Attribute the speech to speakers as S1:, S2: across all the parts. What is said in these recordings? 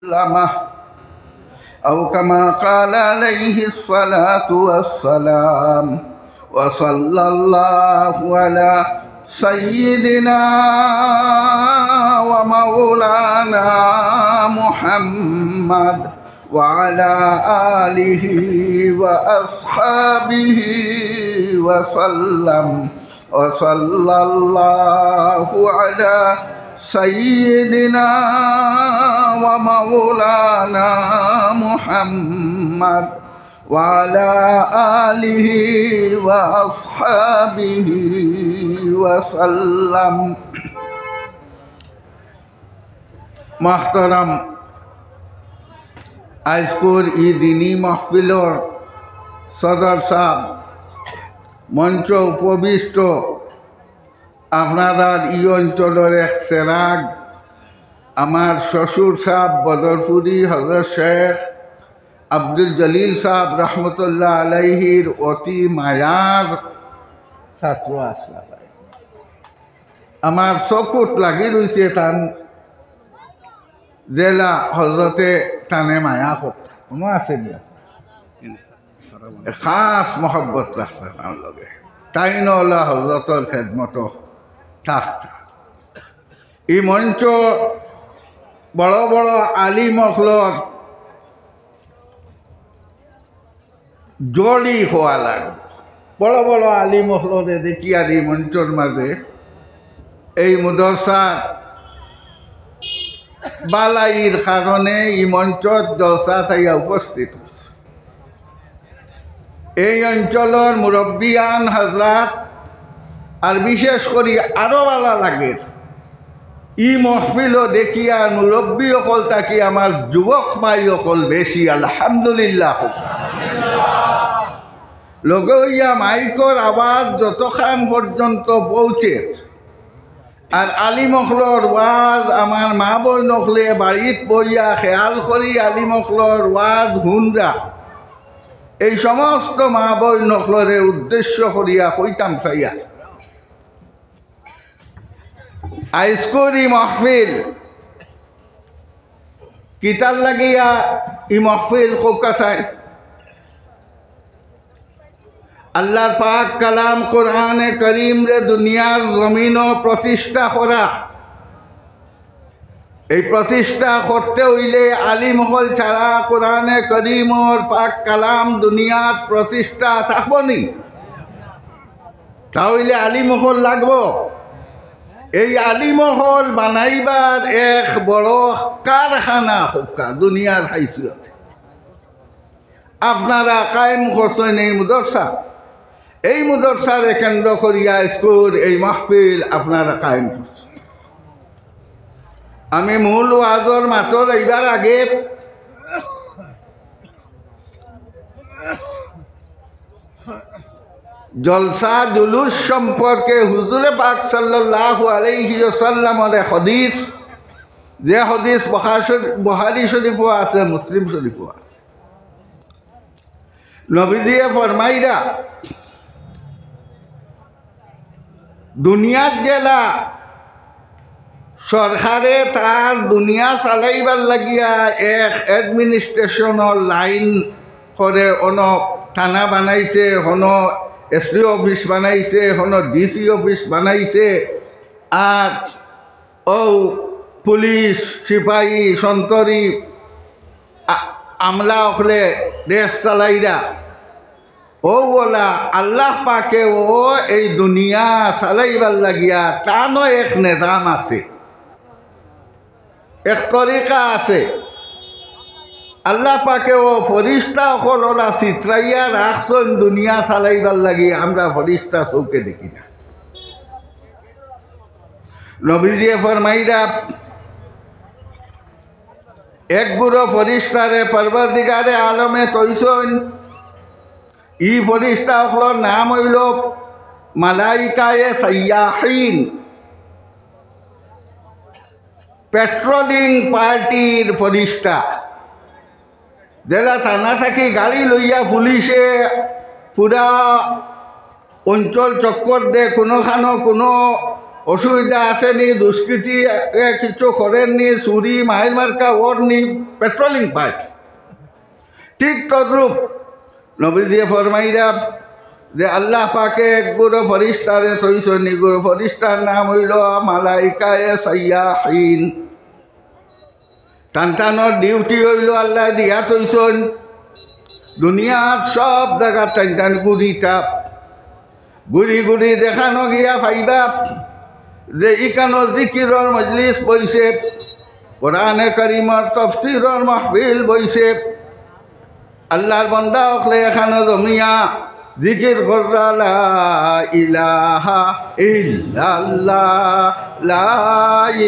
S1: لمه أو كما قال عليه الصلاة والسلام وصلى الله على سيدنا ومولانا محمد وعلى آله وأصحابه وسلم وصلى الله على سيدنا ومولانا محمد وعلى آله وأصحابه وسلم. محترم আজকের এই দিনী মাহফিলর সদর সাহেব, মঞ্চ উপবিষ্ট আপনারা এই অঞ্চলের এক চেরাগ আমার শ্বশুর সাহেব বদরপুরি হজরত শেখ আব্দুল জলিল সাহেব রহমতুল্লাহ আলাইহির অতি মায়ার ছাত্র আসলাম। আমার চকুত লাগি রয়েছে টান জেলা হজরতে টানে মায়া করতে কোনো আছে না, খাস মহব্বত রাখতে তার লগে তাই নলা হজরতর খেদমত থাকতা। এই মঞ্চ বড় বড় আলিম মখলর জড়ি হওয়া লাগবে। বড় বড় আলিম মখলরে দেখি আর এই মঞ্চর মাঝে এই মুদরসা বালাইর কারণে এই মঞ্চত জলসা থাইয়া উপস্থিত। এই অঞ্চলের মুরব্বিয়ান হাজরাত আর বিশেষ করে আরো ভালো লাগে ই মহফিল দেখিয়া মুরব্বী অকল তাকি আমার যুবক ভাই অকল বেশি আলহামদুলিল্লাহ। লগইয়া মাইকর আওয়াজ যতখান পর্যন্ত পৌঁছে আর আলী মখলর ওয়াজ আমার মা বই নখলে বাড়িত বইয়া খেয়াল করি আলী মখলর ওয়াজ হুনরা এই সমস্ত মা বই নখলরে উদ্দেশ্য করিয়া কইতাম চাইয়া আজকের ই মহফিল কিতার লাগিয়া ই মহফিল কোকা চাই আল্লাহর পাক কালাম কোরআনে করিম রে দুনিয়ার জমিন প্রতিষ্ঠা করা। এই প্রতিষ্ঠা করতে হইলে আলিম হল ছাড়া কোরআনে করিমর পাক কালাম দুনিয়ার প্রতিষ্ঠা থাকবনি, তাহলে আলিম হল লাগবো। এই আলিম হল বানাইবার এক বড় কারখানা হোকা দুনিয়ার হাইসিয়ত আপনারা কায়েম করছেন এই মুদরসা। এই মুদরসারে কেন্দ্র করিয়া স্কুল এই মাহফিল আপনারা কায়েম করছেন। আমি মূল ওয়াজর মাত্র এইবার আগে জলসা জুলুস সম্পর্কে হুজুরে পাক সাল্লাল্লাহু আলাইহি ওয়াসাল্লামের হাদিস, যে হাদিস বুখারী শরীফও আছে মুসলিম শরীফও আছে, নবীজিয়ে ফরমাইরা দুনিয়াত গেলা সরকারে তার দুনিয়া চালাইবার লাগিয়া এক এডমিনিস্ট্রেশনের লাইন করে অন থানা বানাইছে, হন এসডি অফিস বানাইছে, হন ডিসি অফিস বানাইছে, আর ও পুলিশ সিপাহী সন্তরি আমলা হলে দেশ চালাইরা ও বলা আল্লাহ পাকে ও এই দুনিয়া চালাইবার লাগিয়া তানো এক নিজাম আছে, এক তরিকা আছে। আল্লাহ পাকে ও ফরিস্তা ওরা চিত্রাইয়া রাখছেন দুনিয়া চালাইবার লাগি, আমরা ফরিস্তা চৌকে দেখি না। নবীজিয়ে ফরমাইরা এক বুড়ো ফরিস্তারে পরবর্তীকারে আলমে তৈছন। ই ফরিস্তা হলোর নাম হইল মালাইকায়ে সাইয়াহিন, পেট্রোলিং পার্টির ফরিস্তা। জেলা থানা থাকি গাড়ি লইয়া পুলিশে পুরা অঞ্চল চক্কর দে, কোনোখানো কোনো অসুবিধা আসেনি, দুষ্কৃতি কিছু করেননি, চুরি মাইল মার্কা ওরনি, পেট্রোলিং পায়। ঠিক তদ্রূপ নবীজিয়ে ফরমাইরা যে আল্লাহ পাকে এক গুরু ফরিস্তারে তৈছেন, গুরু ফরিস্তার নাম হইল মালাইকায়ে সাইয়াহিন। টানটানোর ডিউটি হইল আল্লাহ দিয়া তৈছেন দুনিয়ার সব জায়গা টানটান গুড়িটা ঘুরি ঘুরি দেখানো গিয়া ফাইদা যে ইকানো জিকিরর মজলিস বইছে, কোরআনে কারিমর তফসিরর মাহফিল বইছে, আল্লাহর বান্দা হলে এখানো জমিয়া জিকির কররা লা ইলাহা ইল্লাল্লাহ, লা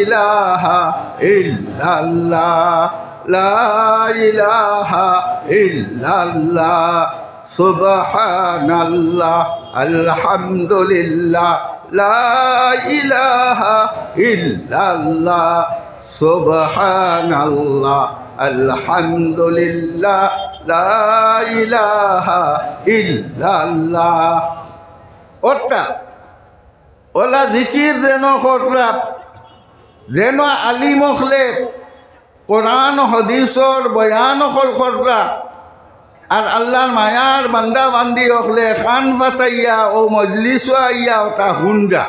S1: ইলাহা ইল্লাল্লাহ, লা ইলাহা ইল্লাল্লাহ, সুবহানাল্লাহ, আলহামদুলিল্লাহ, লা ইলাহা ইল্লাল্লাহ, সুবহানাল্লাহ, আলহামদুলিল্লাহ, লা ইলাহা ইল্লাল্লাহ। অর্থাৎ ওলা জিকির যেন কররা, যেন আলিম হলে কোরআন হদিসর বয়ান কররা, আর আল্লাহর মায়ার বান্দা বান্দি হলে খান বাতাইয়া ও মজলিস আইয়া ওটা হুন্ডা,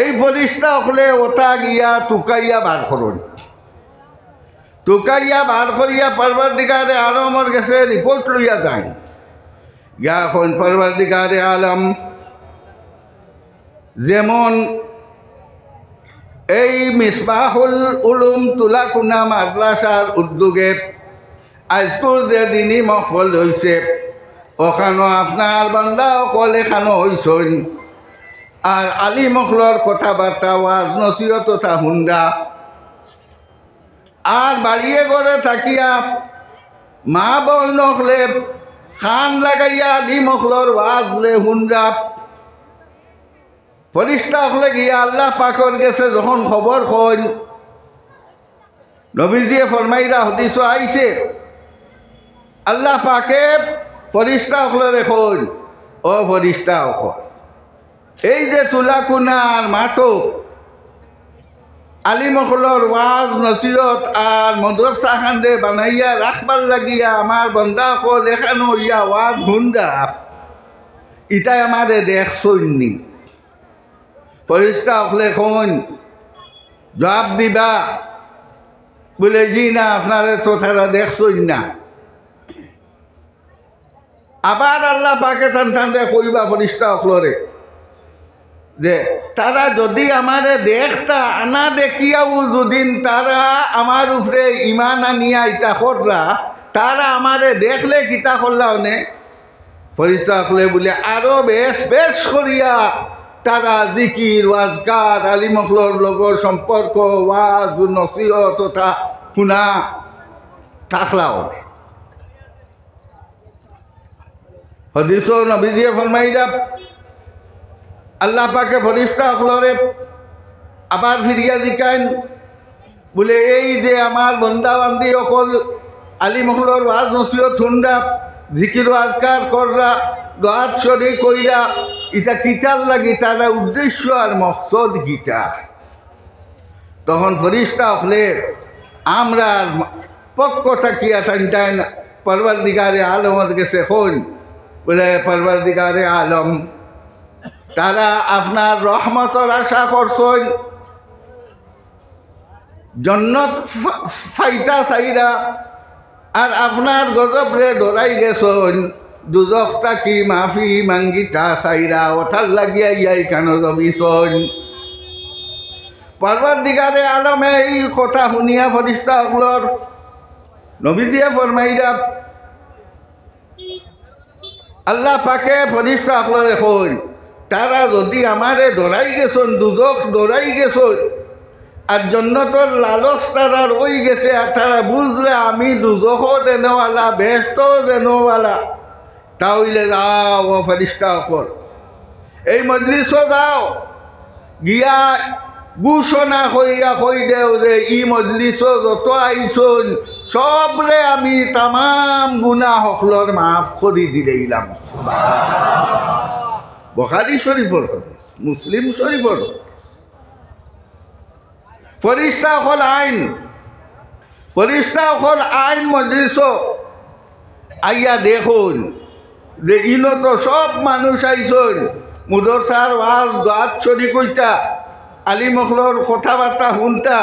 S1: এই ফরিস্তা হলে ওটা গিয়া টুকাইয়া বার করুন। টুকাইয়া বার করিয়া পরবর্তীকারে আলমর কাছে রিপোর্ট লইয়া যায়। গিয়া এখন পরবর্তীকারে আলম যেমন এই মিসবাহুল উলুম তুলাকুনা মাদ্রাসার উদ্যোগে আজকুর যে দিনই মহফল হয়েছে, ওখানো আপনার বান্দা অকল এখানো হয়েছেন, আর আলী মখলর কথাবার্তা ওয়াজ নসিহত তথা হুন্ডা, আর বাড়িয়ে করে থাকিয়া মা বোন নখলে খান লাগাইয়া আলী মখলর ওয়াজ লে হুন্ডা। ফরিস্তা হলে গিয়া আল্লাহ পাকর গেছে যখন খবর কইন, নবীজিয়ে ফরমাইরা হদিস আইছে আল্লাহ পাকে ফরিস্তা হলে দেখুন, ও ফরিস্তা হল এই যে তুলাকুনা আর মাঠক আলিমখলর ওয়াজ নসিরত আর মদরসা খান্দে বানাইয়া রাখবার লাগিয়া আমার বন্দা হল এখানো ইয়া ওয়াজ হুন্ডা, ইটাই আমারে দেখছইনি। ফরিস্তা হলে কোন জবাব দিবা বলে জি না, আপনারে তো তারা দেখছই না। আবার আল্লাহ পাকে টান টানরে কইবা ফরিস্তা হলরে যে তারা যদি আমারে দেখতা আনা দেখিয়াও যদি তারা আমার উপরে ইমান আনিয়া ইটা কররা, তারা আমারে দেখলে কিতা করলা অনে। ফরিস্তা হলে বলে আরো বেশ বেশ করিয়া তারা জিকির ওয়াজকার আলিমখলর লগর সম্পর্ক ওয়াজ নসিহত তথা শুনা থাকলাও। হদিস নবীজিয়ে ফরমাইরা আল্লাহ পাকে ফরিস্তা হলরে আবার ফিরিয়া জিকাইন বলে এই যে আমার বন্দা বান্দি অকল আলিমখলর ওয়াজ নসিহত হুন্ডা জিকির ওয়াজকার কররা দোয়াত শরী কইরা, এটা কিতার লাগি তারা উদ্দেশ্য আর মকসদ গীতা। তখন ফরিস্তা হলে আমরা পক্ষ থাকিয়া টান পরবর্তীকারে আলমের গেছে হন বলে পরবর্তীকারে আলম তারা আপনার রহমতর আশা করছেন, জন্নত ফাইতা চাইরা, আর আপনার গজবরে ডরাই গেছেন দুজকটা কি মাফি মাঙ্গিটা চাইরা, ওঠার লাগিয়া ইয়াই কেন জমিছন। পরবর্তীকারে আলমে এই কথা শুনিয়া ফরিস্তা হলর নবীজিয়ে ফরমাইরা আল্লাহ পাকে ফরিস্তা হল এখন তারা যদি আমারে ডরাই গেছেন, দুজক ডরাই গেছেন, আর জন্নতর লালস তারার ওই গেছে, আর তারা বুঝলে আমি দুজকও দেনওয়ালা বেহেশতও দেনওয়ালা, তাহলে যাও ও ফরিস্তা হল এই মজলিসও যাও গিয়া ঘোষণা হইয়া কই দেও যে ই মজলিসও যত আইসন সবরে আমি তামাম গুনাহ হকলর মাফ করি দিলাম। বুখারী শরীফর কথা। মুসলিম শরীফর ফরিস্তা হল আইন, ফরিস্তা হল আইন মজলিস আইয়া দেখুন যে ইনো তো সব মানুষ আইসন মুদরসার ওয়াজ দোয়াত চুরি কইতা আলিমখলর কথাবার্তা শুনতা,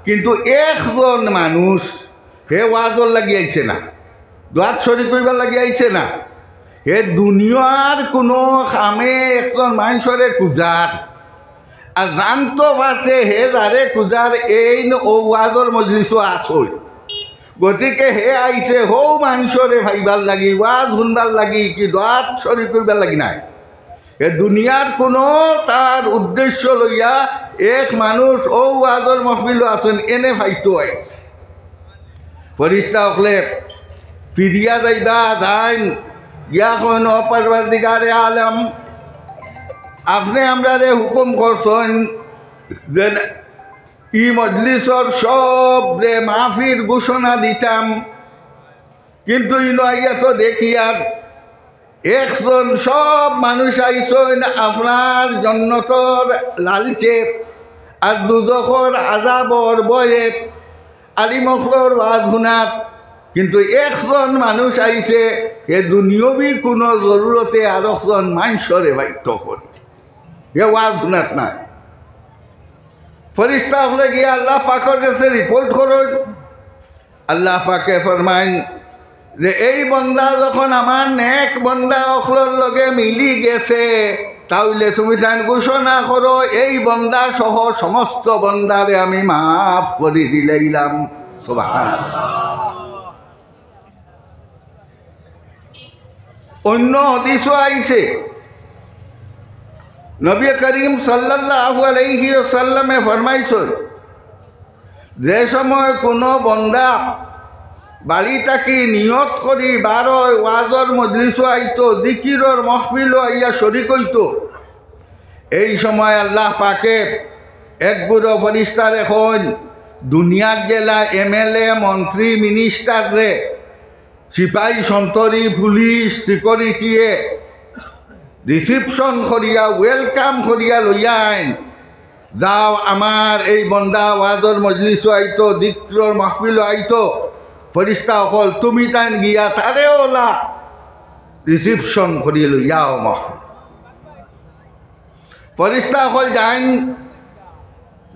S1: কিন্তু একজন মানুষ হে ওয়াজর লাগি আইছে না, দোয়াত চুরি কইবার লাগি আইছে না, হে দুনিয়ার কোনো খামে একজন মানুষরে কুজার আর জানতো পারছে হে যারে কুজার এই ও ওয়াজর মজলিসও আসই, গতিকে হে আইছে হৌ মানুষরে ভাইবার লাগি ওয়াজ শুনবার লাগি কি দোয়াত চুরি কইবার লাগি নাই। এ দুনিয়ার কোনো তার উদ্দেশ্য লইয়া এক মানুষ ও ওয়াজর মহফিলও আছেন এনে ভাইতো হয়। ফরিস্তা হলে ফিরিয়া যাইবা যাইন ইয়া কোন পরবর্তীকারে আলম আপনি আমরা রে হুকুম করছেন যে ই মজলিসর সব রে মাহফির ঘোষণা দিতাম, কিন্তু ইয়া তো দেখি আর একজন সব মানুষ আইসন আপনার জন্নতর লালচে আর দুদকর আজাবর বয়ে আলিমখলর ওয়াজ শুনাত, কিন্তু একজন মানুষ আইছে এ দুনিয়বী কোনো জরুরতে আর একজন মানুষরে বাধ্য করে এ ওয়াজ শুনাত নাই। ফরিস্তা হলে গিয়ে আল্লাহ পাকের কাছে রিপোর্ট করুন, আল্লাহ পাকে ফরমাইন যে এই বন্দা যখন আমার নেক বন্দা অখলর লগে মিলি গেছে তাহলে তুমি তাই ঘোষণা করো এই বন্দা সহ সমস্ত বন্দারে আমি মাফ করে দিলাম। সুবহানাল্লাহ। অন্য হাদিসও আইছে নবী করিম সাল্লাল্লাহু আলাইহি ওয়াসাল্লামে ফরমাইছেন যে সময় কোনো বন্দা বাড়িটাকে নিয়ত করি বারোয় ওয়াজর মজলিসও আইতো জিকিরর মহফিলও আইয়া শরিক হইতো, এই সময় আল্লাহ পাকে এক বুড়ো ফরিস্তার এখন দুনিয়ার জেলা এমএলএ মন্ত্রী মিনিস্টার রে সিপাহী সন্তরি পুলিশ সিকিউরিটিয়ে রিসিপশন করিয়া ওয়েলকাম করিয়া লইয়া আইন যাও আমার এই বন্দা ওয়াজর মজলিসও আইতো জিকিরর মহফিলও আইতো, ফরিস্তা অকল তুমি তাইন গিয়া তারে ওলা রিসিপশন করিয়ে লইয়াও মহফিল। ফরিস্তা অকল যাইন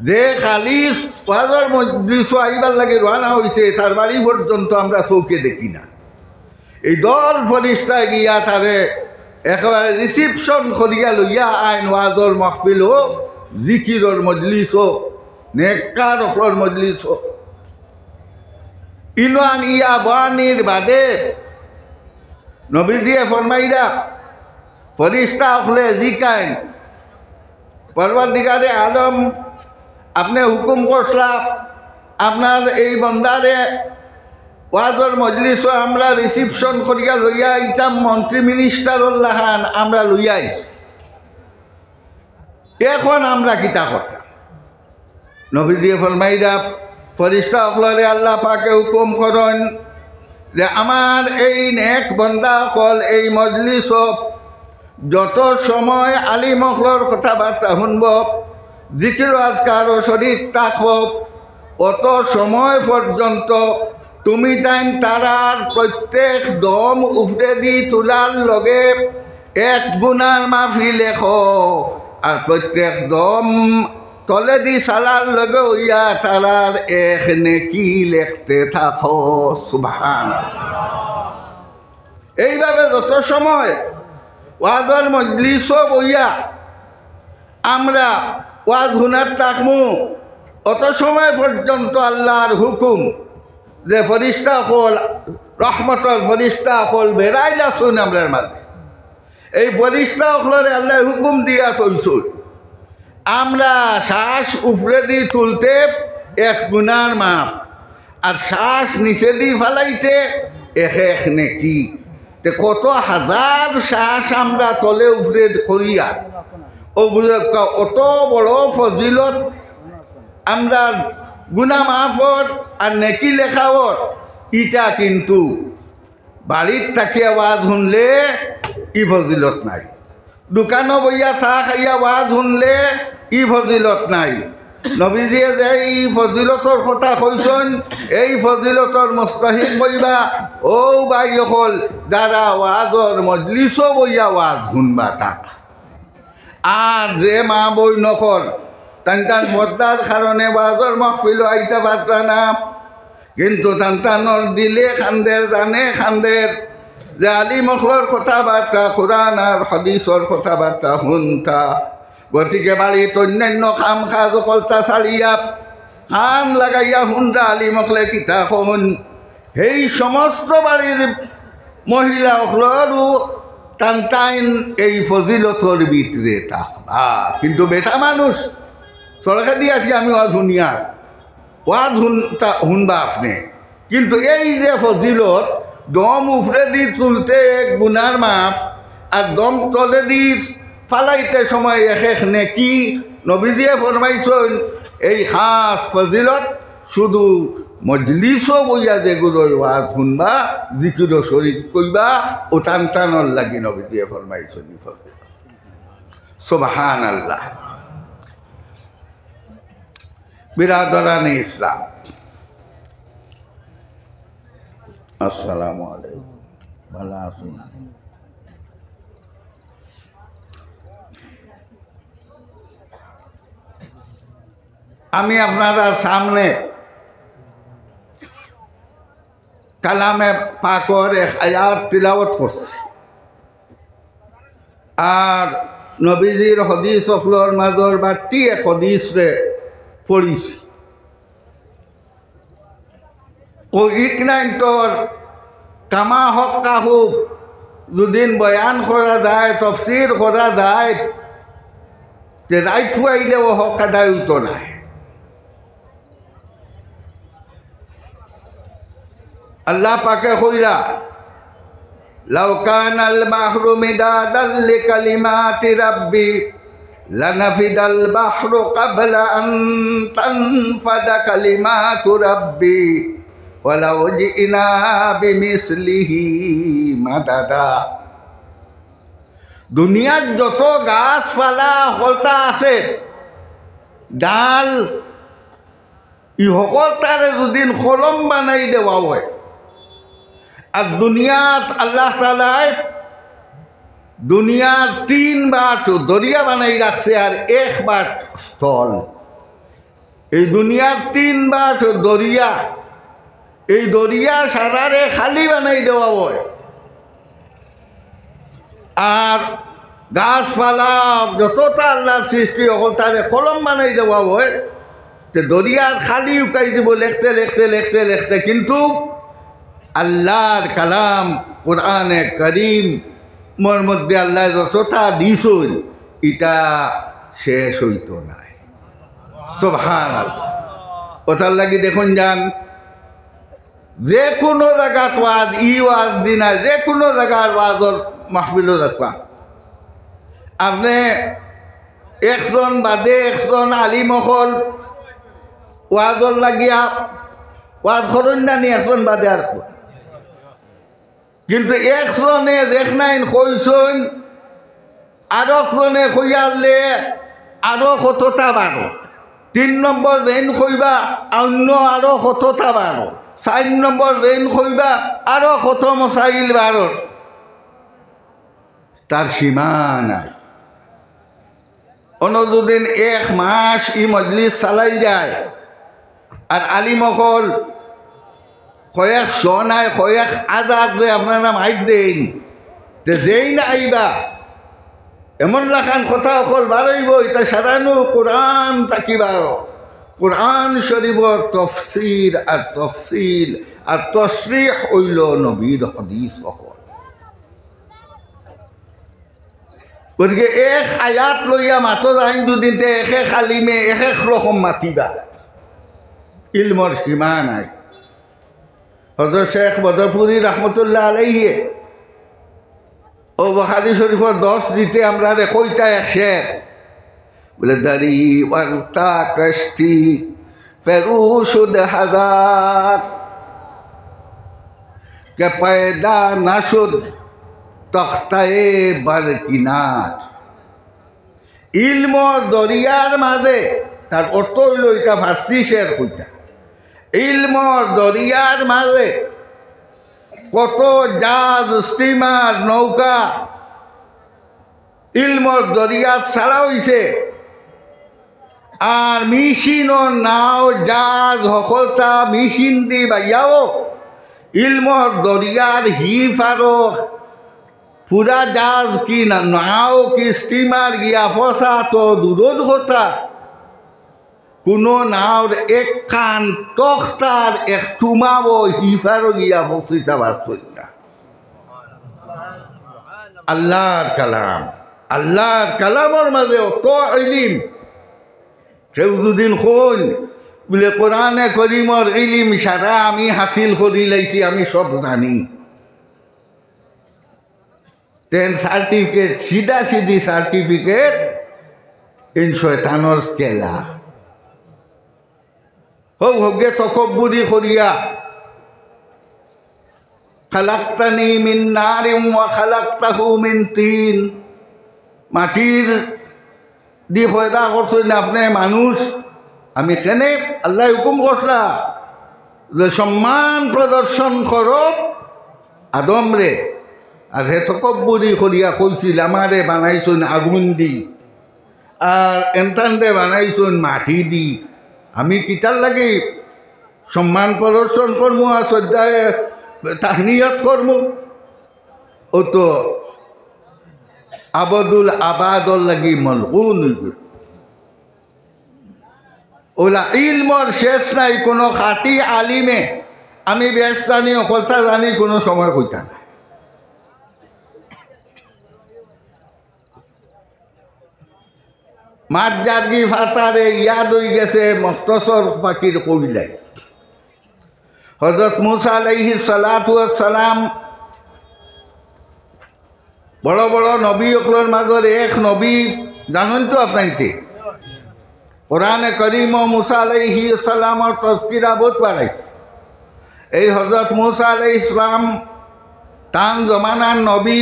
S1: যে খালি ওয়াজর মজলিসও আইবার লাগে রওনা হয়েছে তার বাড়ি পর্যন্ত আমরা চৌকে দেখি না, এই দল ফরিস্তা গিয়া তারে একেবারে রিসিপশন করিয়া লইয়া আইন ওয়াজর মহফিল ও জিকিরর মজলিস ও নেককার অখলর মজলিস ও ইলান ইয়া বানির বাদে নবীজিয়ে ফরমাইরা ফরিস্তা হলে জিকাইন পরবর্তীকারে আলম আপনি হুকুম করছলা আপনার এই বন্দারে ওয়াজর মজলিসও আমরা রিসিপশন করিয়া লইয়া ইতাম মন্ত্রী মিনিস্টারুল্লাহান আমরা লইয়াই, এখন আমরা কিতা করতাম? নবীজিয়ে ফরমাইরা ফরিস্তা অকলরে আল্লাহ পাকে হুকুম করেন যে আমার এই নেক বন্দা অকল এই মজলিস যত সময় আলিম অকলর কথাবার্তা শুনব জিকির আজকার ও শরীর থাকব অত সময় পর্যন্ত তুমি তাইন তারার প্রত্যেক দম উফরে দি তোলার লগে এক গুণার মাফি লেখো আর প্রত্যেক দম তলে দি সালার লগে হইয়া তারার এক নেকি লেখতে থাকো। সুবহানাল্লাহ। এইভাবে যত সময় ওয়াজর মজলিসও বইয়া আমরা ওয়াজ শুনার থাকমু অত সময় পর্যন্ত আল্লাহর হুকুম যে ফরিস্তা হল রহমতর ফরিস্তা হল বেড়াইলা শুন আমরার মাঝে, এই ফরিস্তা হলরে আল্লাহ হুকুম দিয়া চলছুন আমরা শ্বাস উপরে দিয়ে তুলতে এক গুনার মাফ আর শ্বাস নিচে দিয়ে ফেলাইতে এক নেকি। কত হাজার শ্বাস আমরা তলে উপরে করিয়া ও অত বড় ফজিলত আমরা গুনা মাফর আর নেকি লেখাওর ইটা কিন্তু বাড়ির থাকি আওয়াজ শুনলে ই ফজিলত নাই। দোকানো বইয়া চাহ খাইয়া ওয়াজ শুনলে ই ফজিলত নাই। নবীজিয়ে যে এই ফজিলতর কথা কইছেন, এই ফজিলতর মুস্তাহিক বইবা ও ভাই হল যারা ওয়াজর মজলিসও বইয়া ওয়াজ শুনবা তাক। আর যে মা বই নকল তান পর্দার কারণে ওয়াজর মাহফিল আইতে পারতা না, কিন্তু তান্তানোর দিলে খান্দের জানে খান্দের যে আলী মখলর কথাবার্তা কোরআন আর হাদিসর কথাবার্তা শুনতা। গতিকে বাড়িত অন্যান্য কাম কাজ কলতা ছাড়িয়া কান লাগাইয়া শুনরা আলী মখলে কিতা কন, সেই সমস্ত বাড়ির মহিলা অখলরও টানটাইন এই ফজিলতর ভিতরে থাকবা। কিন্তু বেটা মানুষ সরকার দিয়েছি আমি ওয়াজ শুনিয়া ওয়াজ শুনবা আপনি, কিন্তু এই যে ফজিলত দম উপরে দি তুলতে এক গুনার মাফ আর দম তলে দি ফালাইতে সময় এক নেকি। নবীজিয়ে ফরমাইছেন এই খাস ফজিলত শুধু মজলিসও বইয়া যেগুলো ওয়াজ শুনবা জিকির শরীর কইবা ও টান টানর লাগি নবীজিয়ে ফরমাইছেন। সুবহানাল্লাহ। বিরাদরানে ইসলাম, আসসালামু আলাইকুম। ভালো আছেন? আমি আপনারা সামনে কালামে পাকর এক আয়াত তিলাওয়াত করছি আর নবীজির হদিস অফলর মাজর বাড়তি এক হদিসরে পড়িছি। ও ইকনাইন্তর কামা হক কাহুব দুদিন বয়ান করা যায়, তফসির করা যায়, যে রাইট আইলে ও হক আদায় হইতো নাই। আল্লাহ পাকে কইরা লাউ কানাল বাহরু মিদাদাল লিকালিমাতি রাব্বি লানাফিদাল বাহরু ক্বাবলা আন তানফাদা কালিমাতু রাব্বি ওয়ালাউ জিনা বিমিসলিহি মাদাদা। দুনিয়ার যত গাছপালা হলতা আছে ডাল ই সকলটারে যদি কলম বানাই দেওয়া হয়, আর দুনিয়াত আল্লাহ তাআলাই দুনিয়ার 3 বাট দরিয়া বানাই রাখছে আর 1 বাট স্থল। এই দুনিয়ার 3 বাট দরিয়া, এই দরিয়া সারারে খালি বানাই দেওয়া হয়, আর গাছপালা যতটা আল্লাহর সৃষ্টি সকলটারে কলম বানাই দেওয়া হয়, তো দরিয়ার খালি উকাই দিব লিখতে লিখতে লিখতে লিখতে, কিন্তু আল্লাহর কালাম কোরআনে করিম মোর মধ্যে আল্লাহ যতটা দিছুন এটা শেষ হইতো নাই। সুবহানাল্লাহ। ওটার লাগি দেখুন যান যে কোনো জায়গাত ওয়াজ ই ওয়াজ দিনা যে কোনো জায়গার ওয়াজর মাহফিলও দেখবা আপনি একজন বাদে একজন আলিমহল ওয়াজর লাগিয়া ওয়াজ করেন না নি একজন বাদে আর, কিন্তু একজনে দেখ নাইন কইছেন আর একজনে কইয়ালে আরো কতটা বারো, 3 নম্বর দেন কইবা অন্য আরো কতটা বারো, 4 নম্বর দেন কইবা আরো কত মশাইল বারো, তার সীমা নাই। অন্য দুদিন 1 মাস ই মজলিস চালাই যায় আর আলিমকল কয়েক নাই কয়েক আজাদ যে আপনারা মাইক দেন যে যেই না আইবা এমন লাখান কথা অকল বারইব এটা সারানো কোরআন তাকিবা। কোরআন শরীফর তফসির আর তফসিল আর তশরিহ হইল নবীর হাদিস অকল। গতিকে 1 আয়াত লইয়া মাতো যাইন দুদিনতে এক আলিমে এক রকম মাতিবা, ইলমর সীমা নাই। হযরত শেখ বদরপুরি রহমতুল্লাহ আলাইহি ও বুখারী শরীফর 10 দিতে আমরা রে কইতা এক শের বলে দারি ওয়ার্তা কষ্টি ফেরুশুদ হাজার কে পয়দা নাশুদ তখতায়ে বরকিনার। ইলমর দরিয়ার মাঝে, তার অর্থ হইল এটা ফার্সি শের কইটা, ইলমর দরিয়ার মাঝে কত জাহাজ, স্টিমার, নৌকা ইলমর দরিয়া ছাড়া হইছে। আর মেশিন ও নাও জাহাজ সকলটা মেশিন দি বাইয়াও ইলমর দরিয়ার হিফ আরো পুরা জাহাজ কি না নাও কি স্টিমার গিয়া ফসা তো দূরত কথা, কোনো নাওর এক খান তখতার এক টুমাবো হিফারও গিয়া ফসিতা পারছই না। আল্লাহর কালাম, আল্লাহর কালামর মাঝে অত ইলিম। কেউ দুদিন কইন বলে কোরআনে করিমর ইলিম সারা আমি হাসিল করি লাইছি, আমি সব জানি, তেন সার্টিফিকেট সিধা সিধি সার্টিফিকেট ইন শয়তানর চেলা হোক হোকে তকব্বুরি করিয়া খালাক্তানি মিন নারিম ওয়া খালাক্তাহু মিন তিন, মাটির দি পয়দা করছেন আপনি মানুষ, আমি কেনে আল্লাহ হুকুম করলা যে সম্মান প্রদর্শন করো আদম রে, আর হে তকব্বুরি করিয়া কইছিল আমারে বানাইছেন আগুন দি আর এনতানরে বানাইছেন মাটি দি, আমি কিতার লাগি সম্মান প্রদর্শন করবো আর শ্রদ্ধায় তাহনিয়ত করবো। ও তো আবদুল আবাদর লাগি মলগুন ওলা ইলমর শেষ নাই। কোনো খাটি আলিমে আমি বেশ জানি অকলতা জানি কোনো সময় কইতা না। মাঠ জার্গি ফাতারে ইয়াদ হয়ে গেছে মস্তসর পাখির কইলাই। হযরত মুসা আলাইহিস সালাতু ওয়াস সালাম বড় বড় নবী অকলের মাঝের এক নবী জানেন তো আপনাইতে, কোরআনে করিম ও মুসা আলাইহিস সালামর তজকিরা বহুত বাড়াই। এই হযরত মুসা আলাইহিস সালাম তান জমানার নবী,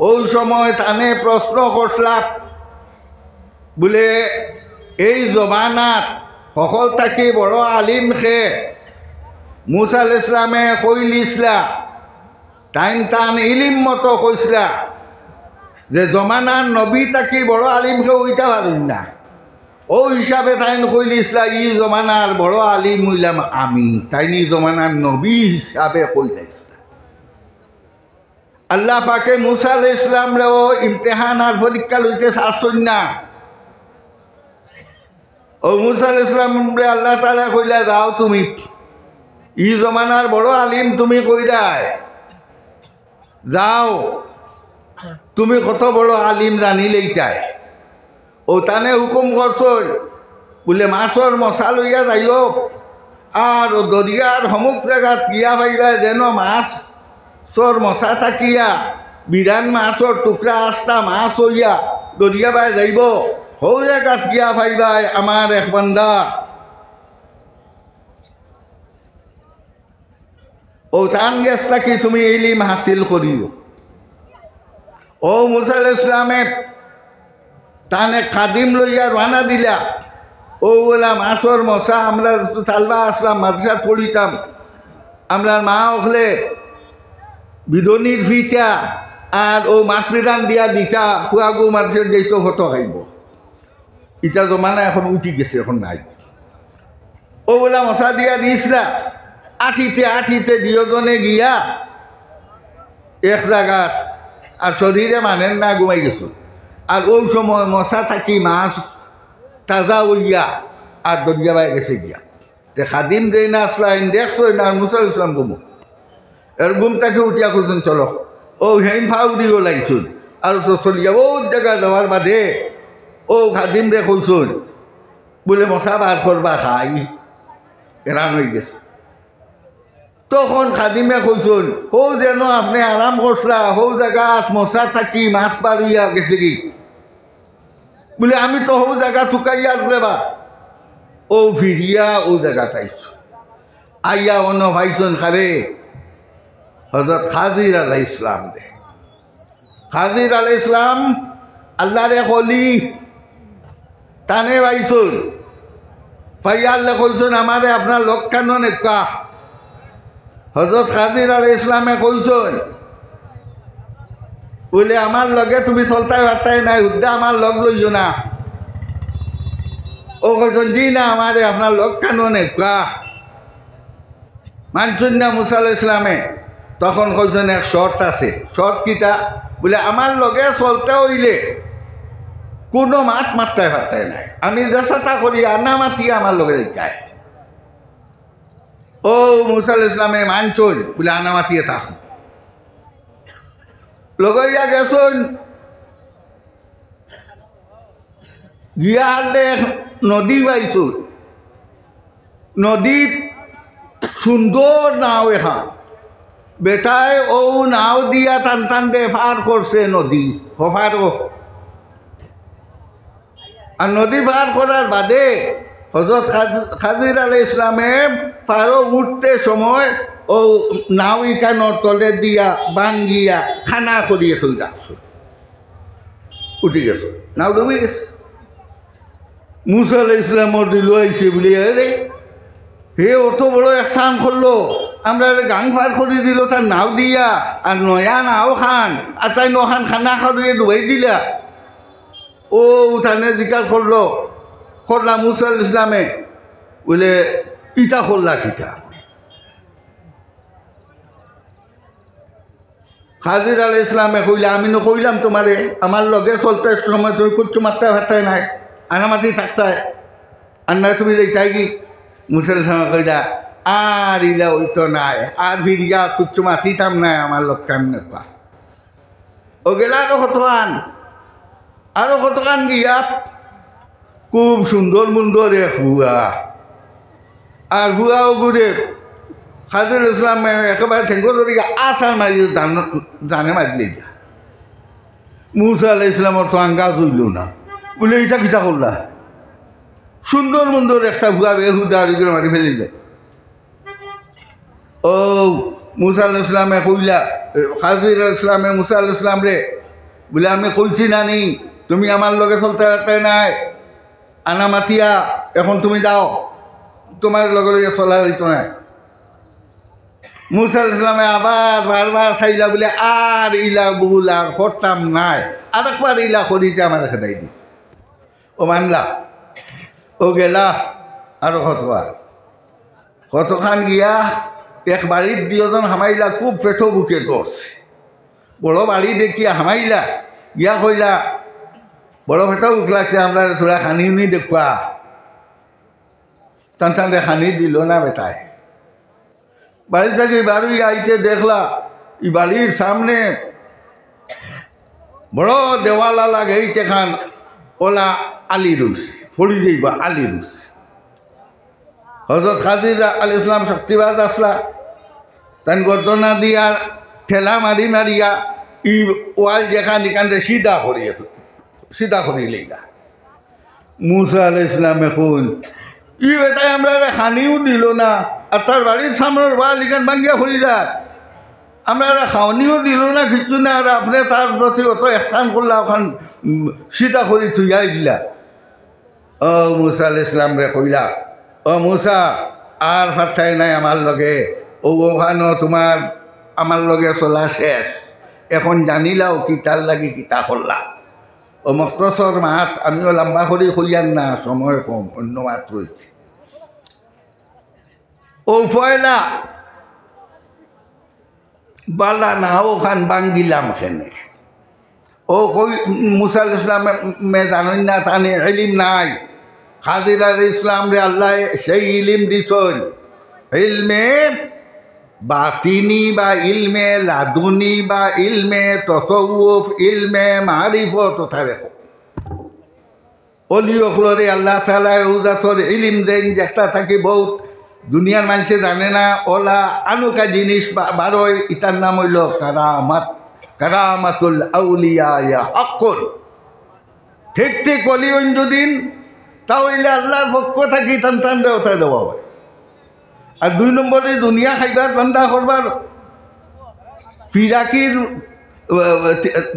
S1: ওই সময় তানে প্রশ্ন করলাম বলে এই জমানাত সকল থাকি বড় আলিম খে মুসা আলাইহিস সালামে কইলিসলা, টাইম টান ইলিম মতো কইসলা যে জমানার নবী থাকি বড় আলিম খে ওইটা পারুন না। ও হিসাবে তাইন কইলিসলা ই জমানার বড় আলিম হইলাম আমি, তাইনি জমানার নবী হিসাবে কইলাইসলা। আল্লাহ পাকে মুসা আলাইহিস সালামরেও ইমতিহান আর পরীক্ষা লইতে ছাড়ছই না। ও মুসা আলাইহিস সালামরে আল্লাহ তাআলা কইলা যাও তুমি ই জমানার বড় আলিম তুমি কইরায় যাও, তুমি কত বড় আলিম জানিলেইটাই। ও তানে হুকুম করছই বলে মাছর মশা লইয়া যাইও আর দরিয়ার সমুখ জায়গাত গিয়া পাইবা যেন মাছর মশা থাকিয়া বিরান মাছর টুকরা আস্তা মাছ হইয়া দরিয়া বাই যাইব, সৌ জায়গাত গিয়া পাইবাই আমার এক বান্দা। ও টান গেছ থাকি তুমি ইলিম হাসিল করিও। ও মুসা আলাইহিস সালামে তানে খাদিম লইয়া রানা দিলা। ও বলা মাছর মশা আমরা তালবা আসলাম মাদ্রাসা পড়িতাম, আমরা মা ওখলে বিদনির ভিটা আর ও মাছ বিধান দিয়া দিতা কুয়াগু মাদ্রাসার যেত হত খাইব। ইটা জমানা এখন উঠি গেছে, এখন নাই। ও বলা মশা দিয়া দিয়েছিলা আঠিতে আঠিতে দিয়জনে গিয়া এক জায়গাত আর শরীরে মানেন না ঘুমাই গেছো। আর ওই সময় মশা থাকি মাছ তাজা হইয়া আর দরিয়া বাই গেছে গিয়া। তে খাদিম দেই না আসলাম দেখছো না মুসা আলাইহিস সালাম ঘুমো এর ঘুমটাকে উঠিয়া খুঁজুন চলো। ও হেন ফাউরি লাগছুন আর তো চলিয়া ও জায়গা যাওয়ার বাদে ও খাদিম রে কইছুন বলে মশা বার করবা খাই এরান হয়ে গেছে। তখন খাদিমে কইছুন হৌ যেন আপনি আরাম করছলা, হৌ জায়গাত মশা থাকি মাছ পার হইয়া গেছে কি বলে আমি তো হৌ জায়গা থুকাইয়া রেবা। ও ফিরিয়া ও জায়গা চাইছ আইয়া অন্য ভাইছুন খারে হযরত খাজির আলাইহিস সালাম দে। খাজির আলাইহিস সালাম আল্লাহরে কলি টানে পাইছুন পাইয়াল্লে কইছুন আমারে আপনার লোক কেন নেকা হজরত খাদির আলাইহিস ইসলামে কইছুন বলে আমার লগে তুমি চলতাই পারতাই নাই হুদ্দা আমার লগ লইও না ও কইছুন জি না আমারে আপনার লোক কেন নেকা মানছুন না মুসা আলাইহিস ইসলামে তখন কইছেন এক শর্ত আছে শর্ত কিটা বলে আমার লগে চলতে হইলে কোনো মাত মারতে পারতাই নাই আমি চেষ্টা করি আনা মাতি আমার লগে যাই ও মুসা আলাইহিস ইসলামে মানছুন বলে আনা মাতিয়ে থাকুন লগইয়া গেছুন গিয়া হারলে নদী পাইছুন নদীত সুন্দর নাও এখন বেটায় ও নাও দিয়া টান টান দে পার করছে নদী হফারও আর নদী পার করার বাদে হজরত খাদির আলাইহিস ইসলামে পারো উঠতে সময় ও নাও ইকানোর তলে দিয়া বাঙ্গিয়া খানা করিয়ে তুই রাখছো উঠে গেছো নাও ডুবে গেছে মুসা আলাইহিস ইসলামর দিল আইসে বলি রে হে অত বড় এক স্থান করলো আমরা গাং ফার করে দিল তার নাও দিয়া আর নয়া নাও খান আর তাই নখান খানা খাওয়িয়ে ডুবাই দিলা ও উঠানে জিজ্ঞাসা করলো করলা মুসা আলাইহিস ইসলামে বলে ইটা করলা কিটা খাদির আলাইহিস ইসলামে কইলা আমি কইলাম তোমারে আমার লগে চলতে সময় তুমি কুচ্ছু মারতে পারতাই নাই আনামাতি থাকতাই আর না তুমি যাইতাই কি মুসা আলাইহিস ইসলামে কইলা আর ইলা ওই তো নাই আর ভিড়িয়া কুচ্ছু মাতিতাম নাই আমার লোক কেমনে পা ও গেলা আরো কতখান গিয়া খুব সুন্দর মুন্দর এক হুয়া আর হুয়াও ঘুরে খাদির ইসলাম একেবারে ঠেঙ্গো ধরে আছার মারি জানে মারলে যা মুসা আলাইহিস ইসলামর তো আঙ্গাজ হইল না বলে এটা কিটা করলা সুন্দর মুন্দর একটা হুয়া বেহুদা আর এগুলো মারি ফেলে যায় ও মুসা আলাইহিস ইসলামে কইলা খাদির ইসলামে মুসা আলাইহিস ইসলাম রে বলে আমি কইছি না নি তুমি আমার লগে চলতে পারতে নাই আনা মাতিয়া এখন তুমি যাও তোমার লগে লগে চলা দিত নাই মুসা আলাইহিস ইসলামে আবার বারবার চাইলা বলে আর ইলা বুলা করতাম নাই আর একবার ইলা করিতে আমার খেদাই দি ও মানলা ও গেলা আরো কতখান গিয়া এক বাড়ির দুজন হামাইলা খুব পেটো বুকে করছে বড় বাড়ি দেখিয়া হামাইলা গিয়া কইলা বড় পেটো বুক লাগছে আমরা থোড়া খানি উনি দেখুয়া টান টান খানি দিল না বেটায় বাড়ি থেকে বাড়ি আইতে দেখলা ই বাড়ির সামনে বড় দেওয়ালা লাগে এইতে খান ওলা আলি রুস ফড়ি যাইবা আলি রুস হজরত খাদির আলাইহিস ইসলাম শক্তিবাদ আসলা তান গর্দনা দিয়া ঠেলা মারি মারিয়া ই ওয়াল যেখান এখানে সিধা করি লইলা মুসা আলাইহিস ইসলাম এখন ই বেটাই আমরা খানিও দিল না আর তার বাড়ির সামনের ওয়াল এখান ভাঙ্গিয়া ফরি যায় আমরা খাওয়ানিও দিল না কিছু না আর আপনি তার প্রতি অত এহসান করলা ওখান সিধা করি থুইয়াই দিলা ও মুসা আলাইহিস ইসলাম রে কইলা ও মুসা আর ফাটাই নাই আমার লগে ও ওখানো তোমার আমার লগে চলা শেষ এখন জানিলাও কিতার লাগি কিতা করলা ও মস্তসর মাত আমিও লম্বা করে কইয়ান না সময় কম অন্য মাত রয়েছে ও ফয়লা বালা না ওখান বাঙ্গিলাম খেনে ও কই মুসা আলাইহিস ইসলাম মে জানেন না তানে ইলিম নাই খাদির আলাইহিস ইসলাম রে আল্লাহ সেই ইলিম দিছেন ইলমে বাতিনি বা ইলমে লাদুনি বা ইলমে তসউফ ইলমে মারিফত থাকে অলিয়কলরে আল্লাহ তাআলা উজাতর ইলিম দেন যেটা থাকি বহুত দুনিয়ার মানুষে জানে না ওলা আনুকা জিনিস বারোয় ইটার নাম হইল কারামাতুল আউলিয়া হকর ঠিক ঠিক অলিয়ন যদিন তাহলে আল্লাহর পক্ষ থাকি টান টান ওঠাই দেওয়া হয় আর দুই নম্বরে দুনিয়া খাইবার ঠান্ডা করবার ফিরাকির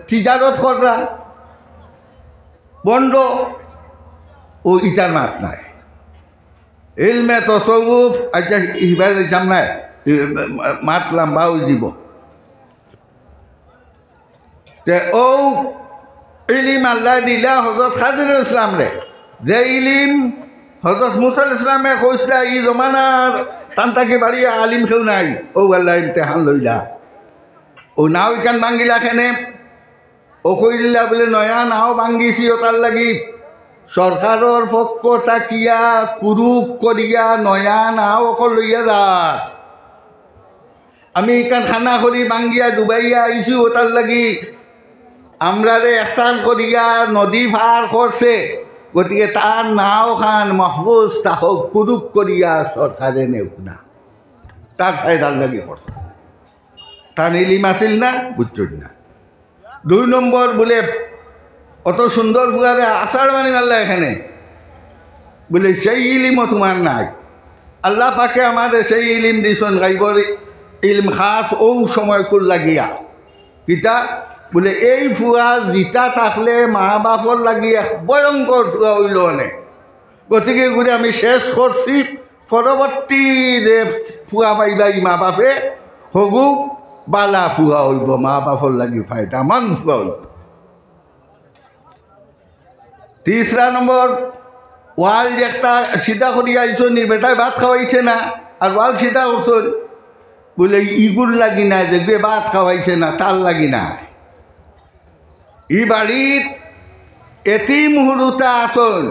S1: তিজারত কররা বন্ধ ও ইটার মাত নাই ইলমে তসৌফ আচ্ছা ইবার যাম নাই মাত লাম্বাও দিব তে ও ইলিম আল্লাহ দিলা হজরত খাদিরুল ইসলাম রে যে ইলিম হজরত মুসাল ইসলামে কইসলা ই জমানার তান্তাকে বাড়ি আলিম কেউ নাই ও আল্লাহ ইমতেহান লইলা ও নাও ইকান ভাঙ্গিলা খেনে ও কই দিলা বলে নয়া নাও ভাঙ্গিছি ও তার লাগি সরকারের পক্ষ তাকিয়া কুরুক করিয়া নয়া নাও অকল লইয়া যা আমি ইকান খানা করি ভাঙ্গিয়া ডুবাইয়া আইছি ও তার লাগি আমরা রে এহসান করিয়া নদী পার করছে গতিকে তার নাও খান মহবুজ তাহক কুরুক করিয়া সরকারে নেউক না তার ফায়দার লাগি করছে তার ইলিম আসিল না বুঝছই না 2 নম্বর বলে অত সুন্দর ফুয়ারে আষাঢ় মানি আল্লাহ এখানে বলে সেই ইলিমও তোমার নাই আল্লাহ পাকে আমার সেই ইলিম দিছন গাইবর ইলম খাস ও সময় কুল লাগিয়া কিতা বলে এই ফুয়া জিতা থাকলে মা বাপর লাগিয়া ভয়ঙ্কর ফুয়া হইল অনেক গতিকে ঘুরে আমি শেষ করছি পরবর্তী যে ফুয়া পাইবা ই মা বাপে হগুক বালা ফুয়া হইব মা বাপর লাগি ফায়দা মান ফুয়া হইব 3 নম্বর ওয়াল যে একটা সিধা করিয়া আইছো নি বেটায় ভাত খাওয়াইছে না আর ওয়াল সিধা করছো বলে ইগুর লাগি না দেখবে ভাত খাওয়াইছে না তার লাগি না ই বাড়ির এতিম হুরুতা আসন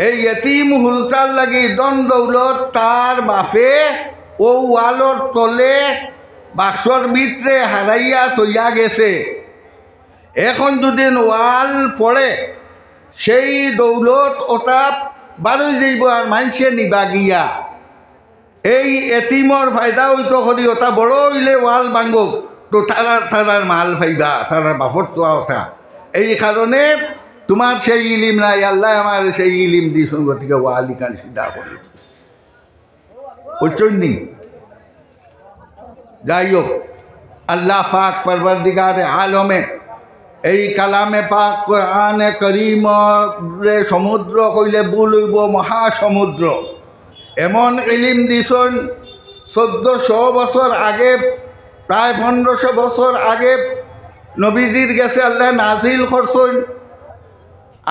S1: এই এতিম হুরুতার লাগি দন দৌলত তার বাপে ও ওয়ালর তলে বাক্সর ভিতরে হারাইয়া তৈয়া গেছে এখন যদি ওয়াল পড়ে সেই দৌলত ওটা বারোই যাইব আর মানুষে নিবা গিয়া এই এতিমর ফায়দা হইতো করি ওটা বড় হইলে ওয়াল ভাঙব তো তারার মাল ফাইবা তারার বাপর তোয়া ওটা এই কারণে তোমার সেই ইলিম নাই আল্লাহ আমার সেই ইলিম দিয়েছেন গতিকে ওয়াল ইকান সিদ্ধা করি বুঝছনি যাই হোক আল্লাহ পাক পরবর্তীকারে আলমে এই কালামে পাক কোরআনে করিম সমুদ্র কইলে ভুল হইব মহাসমুদ্র এমন ইলিম দিছন 1400 বছর আগে প্রায় 1500 বছর আগে নবীজির গেছে আল্লাহ নাজিল করছেন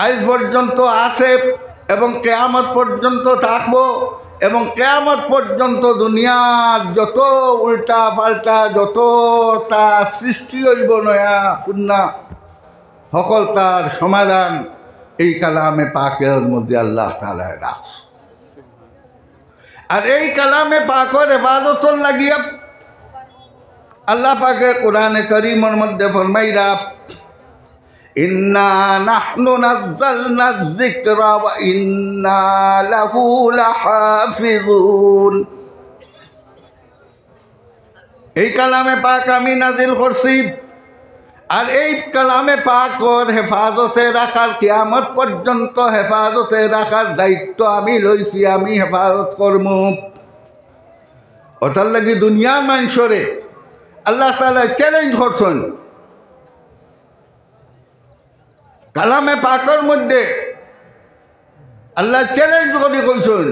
S1: আজ পর্যন্ত আছে এবং কেয়ামত পর্যন্ত থাকবো এবং কেয়ামত পর্যন্ত দুনিয়ার যত উল্টা পাল্টা যতটা সৃষ্টি হইব নয়া পুণ্যা সকল তার সমাধান এই কালামে পাকের মধ্যে আল্লাহ তাআলা রাখছে আর এই কালামে পাকের ইবাদতর লাগিয়া আল্লাহ পাকে কোরআনে কারীমের মধ্যে ফরমাইরা ইন্না নাহনু নাযালনা যিকরা ওয়া ইন্না লাহু লাহাফিজুন এই কালামে পাক আমি নাজিল করছি আর এই কালামে পাকর হেফাজতে রাখার কিয়ামত পর্যন্ত হেফাজতে রাখার দায়িত্ব আমি লইছি আমি হেফাজত করব ওটার লাগি দুনিয়ার মানুষরে আল্লাহ তাআলা চ্যালেঞ্জ করছেন কালামে পাকের মধ্যে আল্লাহ চ্যালেঞ্জ করে কইছেন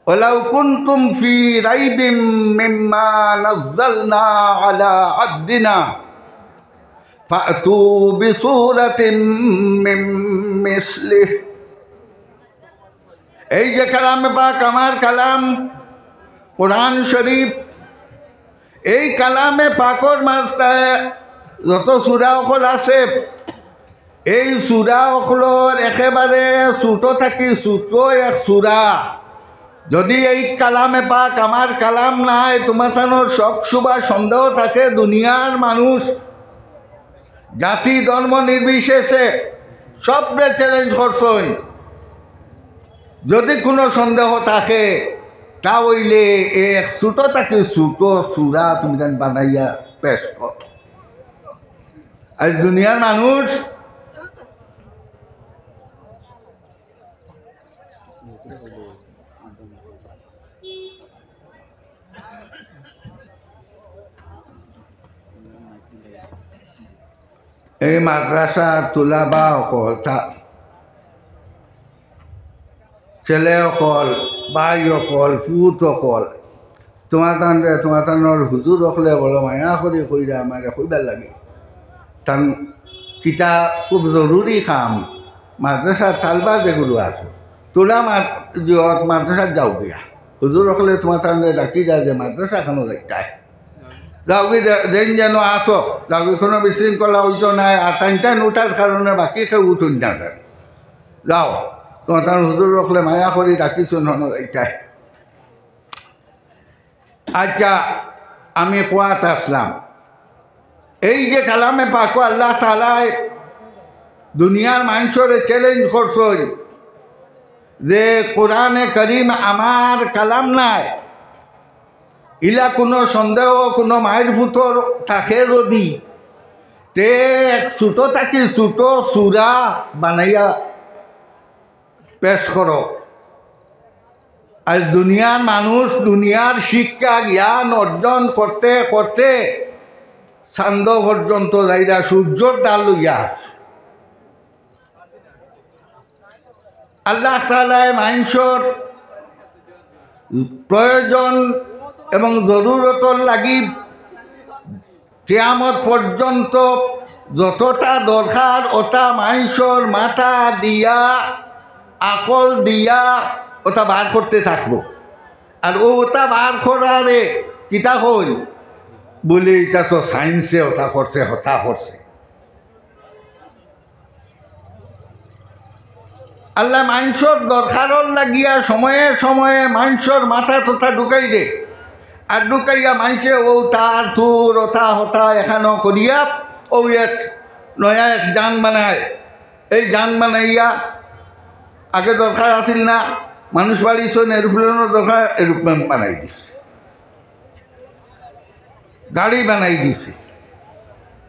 S1: ওয়ালাউ কুনতুম ফি রাইবিম মিম্মা নাযালনা আলা আবদিনা ফাতু বিসূরাতিন মিন মিসলিহ এই যে কালামে পাক আমার কালাম কোরআন শরীফ এই কালামে পাকর মাঝখানে যত সূরা অকল আছে এই সূরা অকলর একেবারে ছোটো থাকি ছোটো এক সূরা যদি এই কালামে পাক আমার কালাম নাই তোমার তানোর শখ শুভা সন্দেহ থাকে দুনিয়ার মানুষ জাতি ধর্ম নির্বিশেষে সবরে চ্যালেঞ্জ করছেন যদি কোনো সন্দেহ থাকে তা হইলে এক ছোটো থাকি ছোটো সূরা তুমি বানাইয়া পেশ কর আর দুনিয়ার মানুষ এই মাদ্রাসার তোলাবা অকল ছেলে অকল বাই অকল পুত অকল তোমার হুজুর অকলে বড় মায়া করে কইরা আমার কইবার লাগে তান কিতা খুব জরুরি কাম মাদ্রাসার তালবা যেগুলো আছে তোলা মাদ্রাসার যাও গিয়া হুজুর অকলে তোমার ডাকি যায় যে মাদ্রাসা এখনো দেখায় যাওগি যেন আসো যাওগি কোনো বিশৃঙ্খলা হইতো নাই আর টাইন উঠার কারণে বাকি কেউ উঠুন না যাও তোমার হুজুর রখলে মায়া করি ডাকিছো এইটাই আচ্ছা আমি কোয়াত আসলাম এই যে কালামে পাকো আল্লাহ তাআলাই দুনিয়ার মানুষরে চ্যালেঞ্জ করছেন যে কোরআনে করিম আমার কালাম নাই ইলা কোনো সন্দেহ কোনো মায়ের ভূতর থাকে যদি তে ছোটো থাকি ছোটো সুরা বানাইয়া পেশ করো আর দুনিয়ার মানুষ দুনিয়ার শিক্ষা জ্ঞান অর্জন করতে করতে চান্দ পর্যন্ত যাইরা সূর্যর ডাল লইয়া আল্লাহ তাআলাই মানুষের প্রয়োজন এবং জরুরতর লাগি কিয়ামত পর্যন্ত যতটা দরকার ওটা মানুষের মাথা দিয়া আকল দিয়া ওটা বার করতে থাকবো আর ওটা বার করারে কিতা হল বলে এটা তো সায়েন্সে ওটা করছে হতা করছে আল্লাহ মানুষের দরকারর লাগিয়া সময়ে সময়ে মানুষের মাথা তোথা ঢুকাই দে আর ঢুকাইয়া মানুষে ও তার তুর ওথা হতা এখানো করিয়া ও এক নয়া এক যান বানায় এই যান বানাইয়া আগে দরকার আছিল না মানুষ বাড়িছেন এরোপ্লেনের দরকার এরোপ্লেন বানাই দিছে গাড়ি বানাই দিছে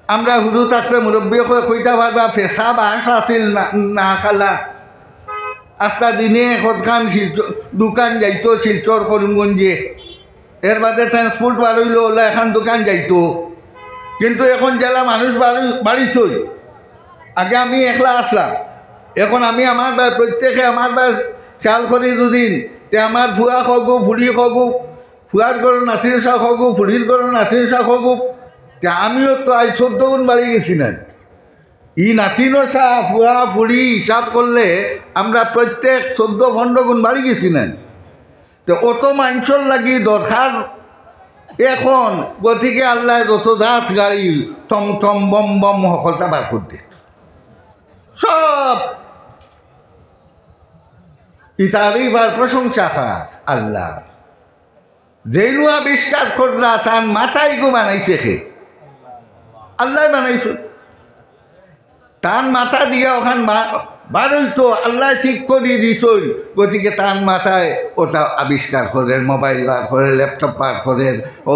S1: আমরা হুদু থাকলে মুরব্বী কইতা পারবা পেশা বাস আছিল না খালা আস্তা দিনে কতখান দোকান যাইতো শিলচর করিমগঞ্জে এর বাদে ট্রান্সপোর্ট বাড়ইল ওলা এখন দোকান যাইতো কিন্তু এখন জেলা মানুষ বাড়িছই আগে আমি একলা আসলাম এখন আমি আমার প্রত্যেকে আমার খেয়াল করি দুদিন তে আমার ফুয়া খগু ফুড়ি খগু ফুয়ার গরু নাতির শাক খগু ফুড়ির গরু নাতির শাক খগু তে আমিও তো আজ 14 গুণ বাড়ি গেছি না ই নাতিনো শাহ ফুয়া ফুড়ি হিসাব করলে আমরা প্রত্যেক 14-15 গুণ বাড়ি গেছি না তো অত মানুষের লাগি দরকার এখন গতিকে আল্লাহ যত জাত গাড়ি টম বম বম সকলটা বার করতে সব ইতারই বার প্রশংসা খার আল্লাহ যেইনু আবিষ্কার করলা তার মাথায় গো বানাইছে খে আল্লাহ বানাইছে তার মাথা দিয়া ওখান বারইতো আল্লাহ ঠিক করে দিছই গতিকে তার মাথায় ওটা আবিষ্কার করেন মোবাইল বার করে ল্যাপটপ বার করেন ও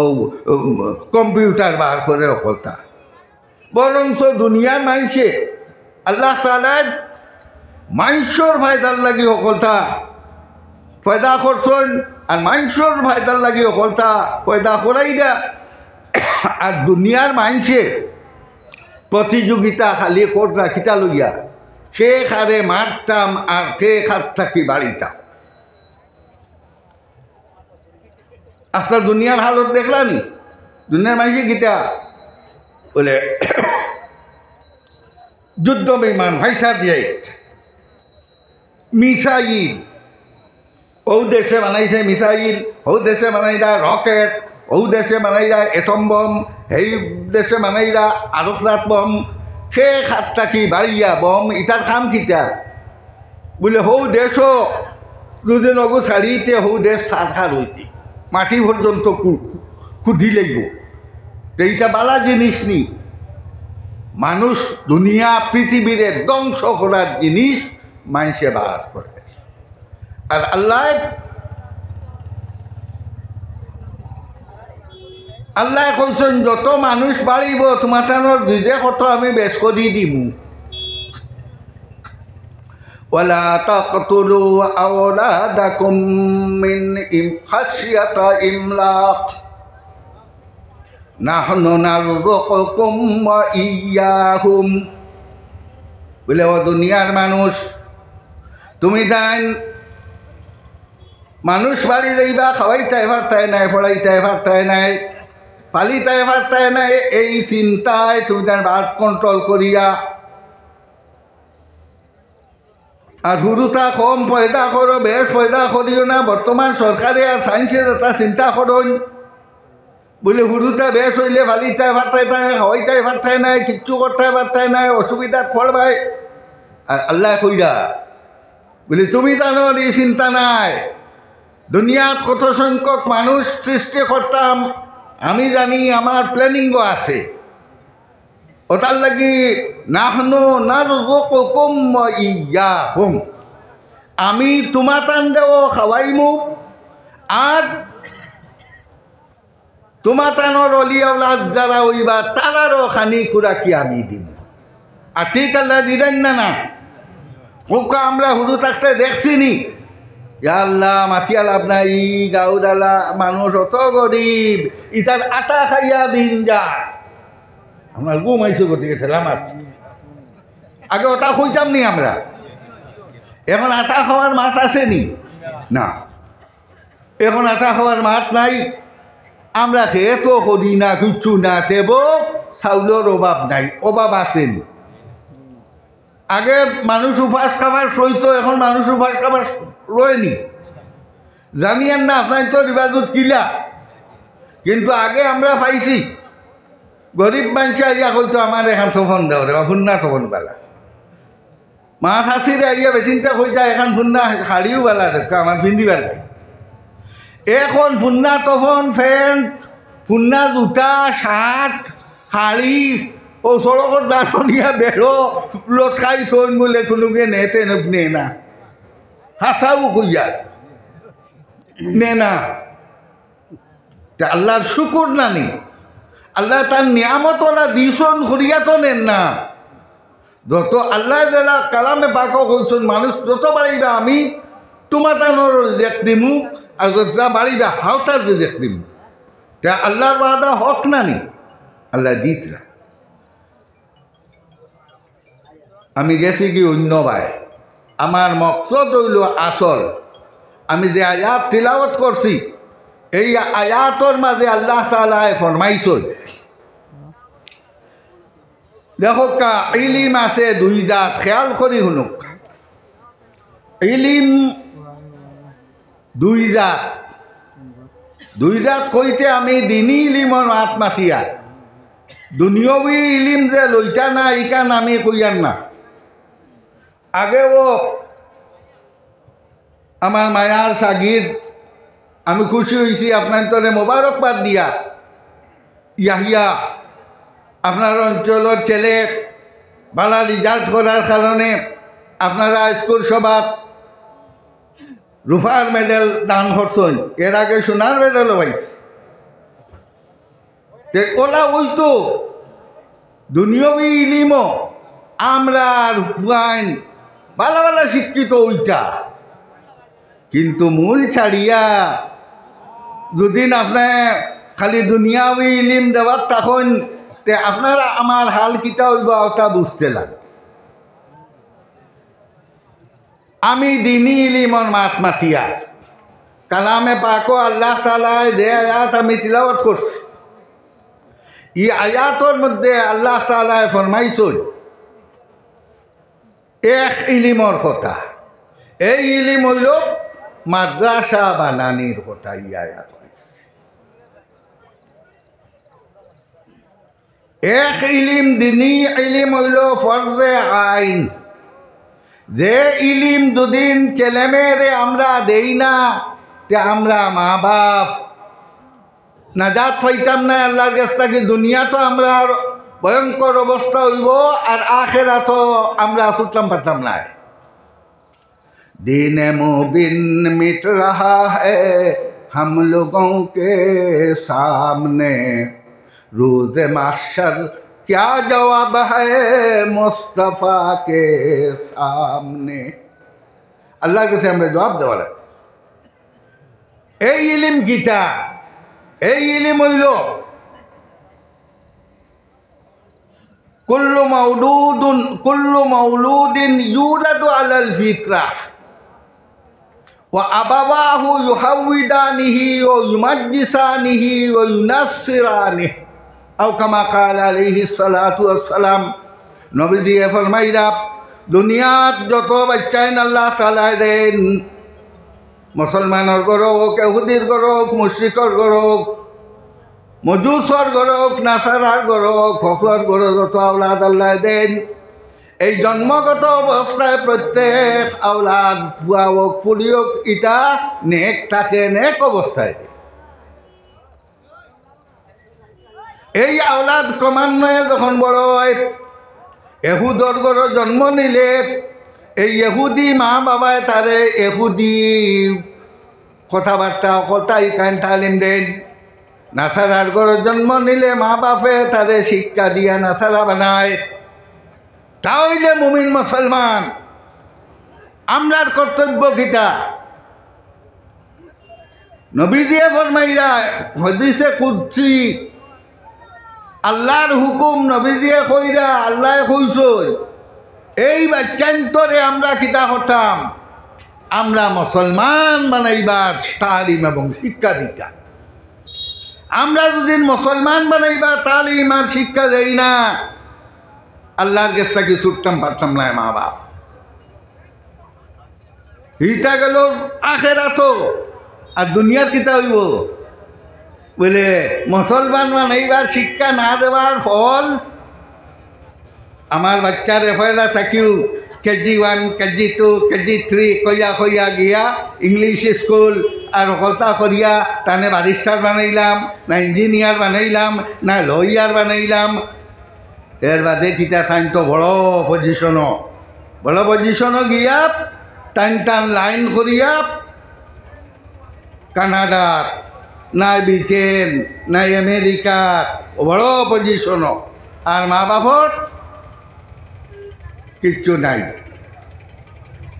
S1: কম্পিউটার বার করে ওকলতা বরঞ্চ দুনিয়ার মাইছে আল্লাহ তাআলা মানুষের ফায়দার লাগি ওকলতা পয়দা করছেন আর মানুষের ফায়দার লাগি ওকলতা পয়দা করাই না আর দুনিয়ার মাইছে প্রতিযোগিতা খালি কোটরা কিতা লইয়া কে খারে মারতাম আর কে খাত থাকি বাড়িতাম আপনার দুনিয়ার হালত দেখলানি দুনিয়ার মাইছে কিতা বলে যুদ্ধ বিমান ফাইটার জেট মিসাইল ও দেশে বানাইছে মিসাইল ও দেশে বানাইরা রকেট ও দেশে বানাইরা এটম বম এই দেশে বানাইরা আরসলাত বম সে খাত থাকি বাড়িয়া বম ইটার খাম কিতা বলে হৌ দেশও যদি নগু ছাড়িতে হৌ দেশ সারখার হইতে মাটি পর্যন্ত খুদি লাগব এইটা বালা জিনিস নি মানুষ দুনিয়া পৃথিবীরে ধ্বংস করার জিনিস মানুষে বার করে আর আল্লাহ কইছেন যত মানুষ বাড়িব তোমার দিদে কত আমি বেশ করি দিমু ওয়ালা তাকতুলু আওলাদাকুম মিন খাশিয়াতা ইমলাক নাহনু নারযুকুকুম ওয়া ইয়্যাহুম। বলে ও দুনিয়ার মানুষ, তুমি তাই মানুষ বাড়ি যাইবা, খাওয়াইতে পারতাই নাই, পড়াইতে পারতাই নাই, পালিতে পারতাই নাই, এই চিন্তায় তুমি তার বাদ কন্ট্রোল করিয়া আর হুরুতা কম পয়দা করো, বেশ পয়দা করিও না। বর্তমান সরকারে আর সায়েন্সের একটা চিন্তা করুন, বলে হুরুতা বেশ হইলে ভালিতে পারতাই নাই, খাওয়াইতে পারতাই নাই, কিচ্ছু করতে পারতাই নাই, অসুবিধা পড়বাই। আর আল্লাহ কইরা বলে তুমি জানো এই চিন্তা নাই, দুনিয়াত কত সংখ্যক মানুষ সৃষ্টি করতাম আমি জানি, আমার প্ল্যানিংও আছে। ওটার লাগি নাহনু নারযুকুকুম ওয়া ইয়্যাহুম, আমি তোমাতানদেরও খাওয়াইমু আর তোমাতানোর অলি আওলাদ যারা হইবা তারারও খানি খুরাকি আমি দিব। আর ঠিক আল্লাহ দিলেন না? না, ওকে আমরা হুড়ু থাকতে দেখছি নি। আল্লাহ মাতিয়া লাভ নাই, গাঁওডালা মানুষ অত গরিব, ইটার আটা খাইয়া দিন যায়। আমার ঘুমাইছো গতিকে ঠেলা মারছি, আগে ওটা খুঁজতাম নি আমরা, এখন আটা খাওয়ার মাঠ আছে নি? না, এখন আটা খাওয়ার মাঠ নাই। আমরা খেয়ে তো করি না, কিচ্ছু না, তেব চাউলের অভাব নাই, অভাব আসেনি। আগে মানুষ উপাস খাবার সইতো, এখন মানুষ উপাস খাবার রয়নি। জানিয়েন না আপনার তো রিবাজত কিলা, কিন্তু আগে আমরা পাইছি গরিব মানুষ আইয়া হয়তো আমার এখান তখন দেওয়া রে ফুন্না তখন বেলা মা শাশিরে আইয়া বেচিনটা হইতা এখান ফুন্না শাড়িও বেলা দেখো আমার পিন্ধি বেলা। এখন ফুন্না তখন প্যান্ট, ফুন্না জুতা, শার্ট, শাড়ি ও সড়কত দাঁড়িয়া বেড়ো লটকাই থন বলে কোনোকে নেতে নে না, হাতাও কইয়া নে না। আল্লাহর শুকুর নানি, আল্লাহ তার নিয়ামতলা দিছন করিয়া তো নেন না। যত আল্লাহ জেলা কালামে পাক কইছেন মানুষ যত বাড়িবা আমি তোমার তানোর রেজেক দিমু, আর যতটা বাড়িবা হাওতার রেজেক দিমু। তা আল্লাহর বাদা হক নানি, আল্লাহ দিতরা। আমি গেছি কি অন্য ভাই, আমার মকসদ হইল আসল। আমি যে আয়াত তিলাওয়াত করছি এই আয়াতর মাঝে আল্লাহ তাআলা ফরমাইছেন, দেখো কা ইলিম আছে দুই জাত, খেয়াল করি শুনুক। ইলিম দুই জাত, দুই জাত কইতে আমি দিনী ইলিমর মাত মাতিয়া, দুনিয়বী ইলিম যে লইতা না ইকান আমি কইয়ান না। আগেও আমার মায়ার সাগির আমি খুশি হয়েছি আপনার তরে মোবারকবাদ দিয়া, ইয়াহিয়া আপনার অঞ্চলের ছেলে ভালো রেজাল্ট করার কারণে আপনারা স্কুল সভাত রূপার মেডেল দান করছেন, এর আগে সোনার মেডেলও পাইছে। ওলা ওই তো দুনিয়বী ইলিমও আমরা হুয়াইন ভালো ভালো শিক্ষিত ওইটা, কিন্তু মূল ছাড়িয়া যদি আপনার খালি দুনিয়াবী ইলিম দেওয়ার তখন তে আপনারা আমার হাল কিতা হইব ওটা বুঝতে লাগে। আমি দিনী ইলিমর মাত মাতিয়া কালামে পাকো আল্লাহ তাআলা যে আয়াত আমি তিলাওয়াত করছি, এই আয়াতর মধ্যে আল্লাহ তাআলা ফরমাইছেন এক ইলিমর কথা। এই ইলিম হইল মাদ্রাসা বানানির কথা। এই আয়াত এক ইলিম দিনী ইলিম হইল ফরজে আইন, যে ইলিম দুদিন ছেলেমেয়েরে আমরা দেই না তে আমরা মা বাপ নাজাত পাইতাম না আল্লাহর কাছ থেকে। দুনিয়া তো আমরা ভয়ঙ্কর অবস্থা হইব, আর আখেরা তো আমরা ছুটলাম পারতাম না। दिन मुबिन मिट रहा है हम लोगों के सामने, रोज महशर क्या जवाब है मुस्तफ़ा के सामने। আল্লাহর কাছে আমরা জবাব দেওয়া লাগে। এই ইলিম গীতা, এই ইলিম হইল কুল্লু মাউলুদিন ইউলাদু আলাল ফিতরাহ ওয়া আবাওয়াহু ইউহাউইদানিহি ওয়া ইউমাজ্জিসানিহি ওয়া ইউনাসসিরানিহি আও কামা ক্বালা আলাইহিস সালাতু ওয়াস সালাম। নবী দিয়ে ফরমাইরা দুনিয়াত যত বাচ্চাইন আল্লাহ তাআলা দেন, মুসলমানের ঘর হোক, ইহুদির ঘর হোক, মুশরিকর ঘর হোক, মজুসর ঘর হোক, নাসারার ঘর হোক, সকলের ঘর যত আওলাদ আল্লাহ দেন, এই জন্মগত অবস্থায় প্রত্যেক আওলাদ বুয়া হোক পুরি হোক ইটা নেক থাকে, নেক অবস্থায়। এই আওলাদ ক্রমান্বয়ে যখন বড় হয়, এহুদর ঘর জন্ম নিলে এই এহুদি মা বাবায় তারে এহুদি কথাবার্তা কথাই কান তালিম দেন। নাসারার ঘরে জন্ম নিলে মা বাপে তারে শিক্ষা দিয়া নাসারা বানায়। তাহলে মুমিন মুসলমান আমরার কর্তব্য কিটা? নবী দিয়ে ফরমাইরা হাদিসে কুদসি আল্লাহর হুকুম নবী দিয়ে কইরা আল্লাহ কইছই এই বাচ্চান্তরে আমরা কিতা করতাম? আমরা মুসলমান বানাইবার তালিম এবং শিক্ষা দিতাম। আমরা যদি মুসলমান বানাইবার তালিম আর শিক্ষা দেই না, আল্লাহর কাছে কি ছুটতাম পারতাম না মা বাপ। এইটা গেল আখেরাত, আর দুনিয়ার কিতা হইব? বলে মুসলমান বানাইবার শিক্ষা না দেওয়ার ফল আমার বাচ্চার পয়লা থাকিও কেজি 1, কেজি 2, কেজি 3 কইয়া কইয়া গিয়া ইংলিশ স্কুল আর কলতা করিয়া টানে বারিস্টার বানাইলাম, না ইঞ্জিনিয়ার বানাইলাম, না লয়ার বানাইলাম। এর বাদে কিতা টাইম তো বড় পজিশনও গিয়া টান লাইন করিয়া কানাডার, নাই ব্রিটেন, নাই আমেরিকার বড় পজিশনও, আর মা বাপর কিচ্ছু নাই।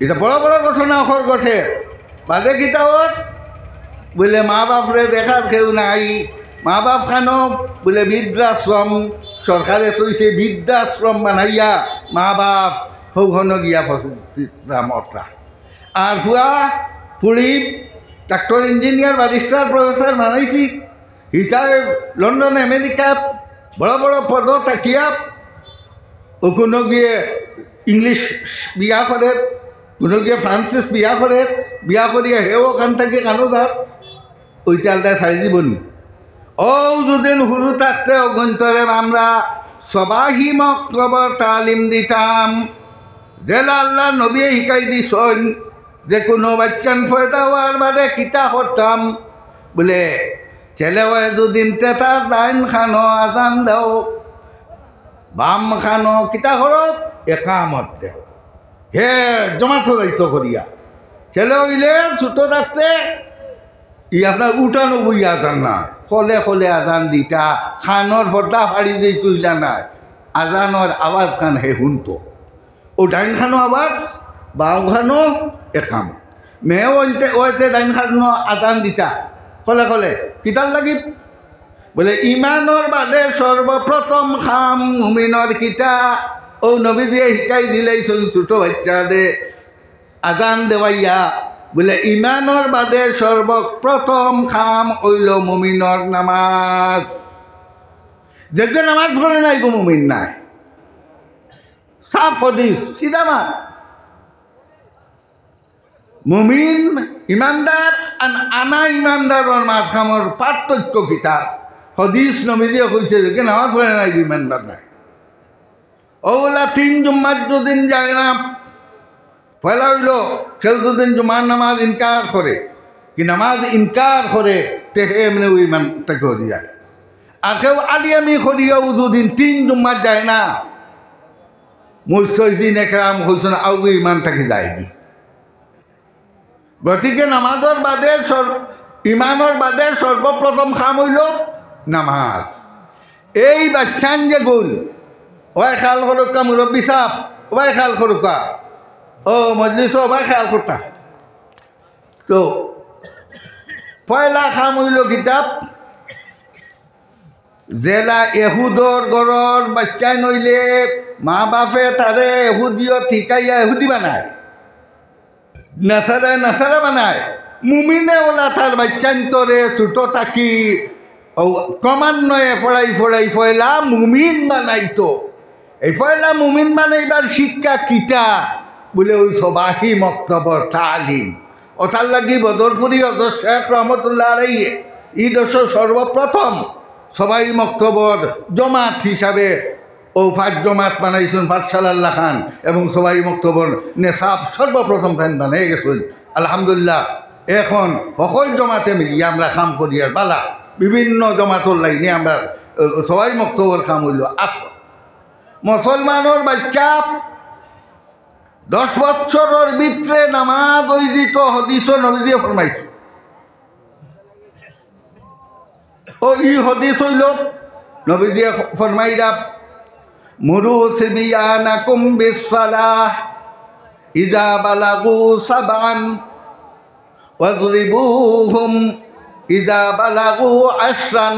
S1: এটা বড় বড় ঘটনা ঘটে। বাদে কিতাবর বলে মা বাপরে দেখার কেউ নাই। মা বাপ খান বলে বৃদ্ধাশ্রম সরকারে তৈছে, বৃদ্ধাশ্রম বানাইয়া মা বাপ সৌঘন গিয়া মতরা। আর হুয়া Puri doctor, engineer, barrister, professor বানাইছি। ইটায় লন্ডন, আমেরিকা বড় বড় পদ থাকিয়া কোনো গিয়ে ইংলিশ বিয়া করে, কোনো গিয়ে ফ্রান্সিস বিয়া করে, বিয়া করিয়া হেও ওখান থেকে কানো যাক ওইটা আলাদা ছাড়ি দিবনি। ও যদিন হুরু থাকতে অগন্তরে আমরা সবাহি মক্তবর তালিম দিতাম, যেলা আল্লাহ নবী শিকাই দিছন যে কোনো বাচ্চান ফয়দা হওয়ার বাদে কিতা করতাম। বলে ছেলে হয় দুদিন তেতার ডাইন খানো আজান দাও, বাম খানো কিতা করো একামত দেও, হে জমাত দায়িত্ব করিয়া। ছেলে হইলে ছোটো থাকতে আপনার উঠানো বই আজান না, খলে খলে আজান দিতা, খানোর ফটা ফাড়ি দিয়ে তুইলা নাই, আজানোর আওয়াজ খান হে শুনতো। ও ডাইন খানো আওয়াজ, বাম খানো একাম। মেয়েও ওইতে ডাইন খানো আজান দিতা খলে খলে কিতার লাগি? বলে ইমানোর বাদে সর্বপ্রথম খাম মুমিনর কিতা। ও নবী দিয়ে শিকাই দিলেইছুন ছোটো বাচ্চা দে আজান দেওয়াইয়া। বলে ইমানোর বাদে সর্বপ্রথম খাম হইল মুমিনর নামাজ। যে নামাজ পড়ে নাই গো মুমিন নাই। সাফ হদিস সিধা মাত। মুমিন ইমানদার আর আনা ইমানদারের মাঝখামর পার্থক্য কিতা? হদিস নবী দিয়ে কইছে যে নামাজ পড়ে নাই ইমানদার নাই। ওগুলা 3 জুম্মার দুদিন যায় না। পয়লা হইল কেউ দুদিন জুমার নামাজ ইনকার করে, কি নামাজ ইনকার করে তেহে এমনি ওই ইমানটাকে হয়ে যায়। আর কেউ আলিয়ামি করিয়াও দুদিন 3 জুম্মার যায় না, মুসদিন একরাম হইছেন আউ ইমানটাকে যায়নি। গতিকে নামাজের বাদে ইমানের বাদে সর্বপ্রথম খাম হইল নামাজ। এই বাচ্চান যে গোল ওই খেয়াল করুকা, মুরব্বী সাহ ওই খেয়াল করুকা, ও মজলিস ওই খেয়াল করতা। তো পয়লা খাম হইল কিতাব জেলা এহুদর গড়র বাচ্চা নইলে মা বাপে তারে এহুদিও ঠিকাইয়া এহুদি বানায়, নাসারা বানায়। মুমিনে ওলা তার বাচ্চান্তরে ছোটো থাকি ক্রমান্বয়ে পড়াই ফয়লা মুমিন বানাইতো। এই পয়লা মুমিন বানাইবার শিক্ষা কিতা বলে ওই সবাহি মক্তবর তালিম। ওটার লাগি বদরপুরি অদর শেখ রহমতুল্লাহ আলাইহি ই দশ সর্বপ্রথম সবাই মক্তবর জমাত হিসাবে ও ফাঁক জমাত বানাইছেন পাঠশালাল্লাহ খান, এবং সবাই মক্তবর নেশাব সর্বপ্রথম ফ্যান বানাই গেছেন। আলহামদুলিল্লাহ এখন সকল জমাতে মিলিয়ে আমরা কাম করি আর বালা বিভিন্ন জমাতর লাইনে আমরা সবাই মক্তবর কাম হইল। আছো মুসলমানের বাচ্চা 10 বছরের ভিতরে নামাজ ওই দিত হদিস নবী দিয়ে ফরমাইছে। ও ই হদিস হইল নবী দিয়ে ফরমাইরা মুরু সিবিয়ানাকুম বিসসালাহ ইযা বালাগু সাবআন ওয়াজরিবুহুম ইযা বালাগু আশরান।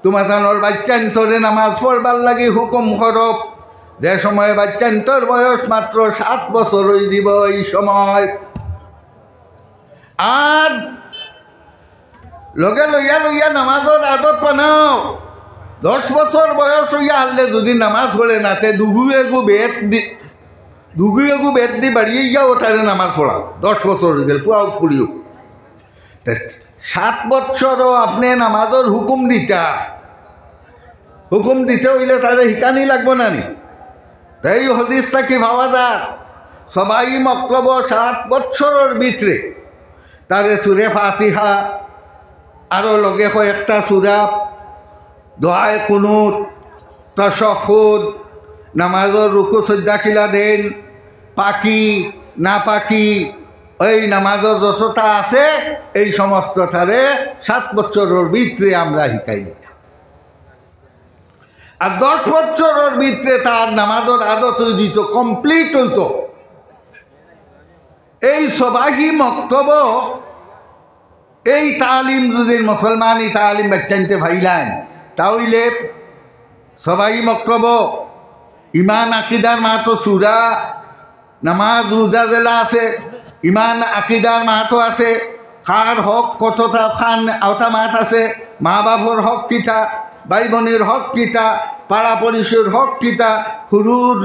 S1: তোমার বাচ্চান্তরে নামাজ পড়বার লাগি হুকুম করব যে সময় বাচ্চান্তর বয়স মাত্র 7 বছর হয়ে দিব এই সময়। আর লগে লইয়া নামাজের আদত বানাও। 10 বছর বয়স হইয়া হারলে যদি নামাজ পড়ে নাতে দুগু এগু বেত দি বাড়িয়ে যাও তারে নামাজ পড়াও। 10 বছর হয়ে গেল পুয়াও ফুড়িও। 7 বছরও আপনি নামাজের হুকুম দিতে হইলে তাদের শিকানি লাগবো না নি? এই হদিসটা কি ভাবা যায়? সবাই মক্তব 7 বছরের ভিতরে তারে সুরে ফাতিহা আরও লগে কয়েকটা সুরা, দোয়ায় কুনুত, তাশাহুদ, নামাজের রুকু সজ্জা কিলা দেন, পাকি না পাকি এই নামাজের যতটা আছে এই সমস্ত তারে 7 বছরের ভিতরে আমরা শিখাই দিতাম। আর 10 বছরের ভিতরে তার নামাজের আদত দিত, কমপ্লিট হইত। এই সবাহি মক্তব এই তালিম যদি মুসলমানি তালিম বাচ্চাইতে ভাইলেন তাহলে সবাই মক্তব ইমান আকিদার মাহাতো সুরা, নামাজ রোজা জেলা আছে, ইমান আকিদার মাহাতো আছে, খার হক কতটা খান আওতা মাত আছে, মা বাপর হক কিতা, ভাই বোনের হক কিতা, পাড়া পরিষের হক কিতা, হুরুর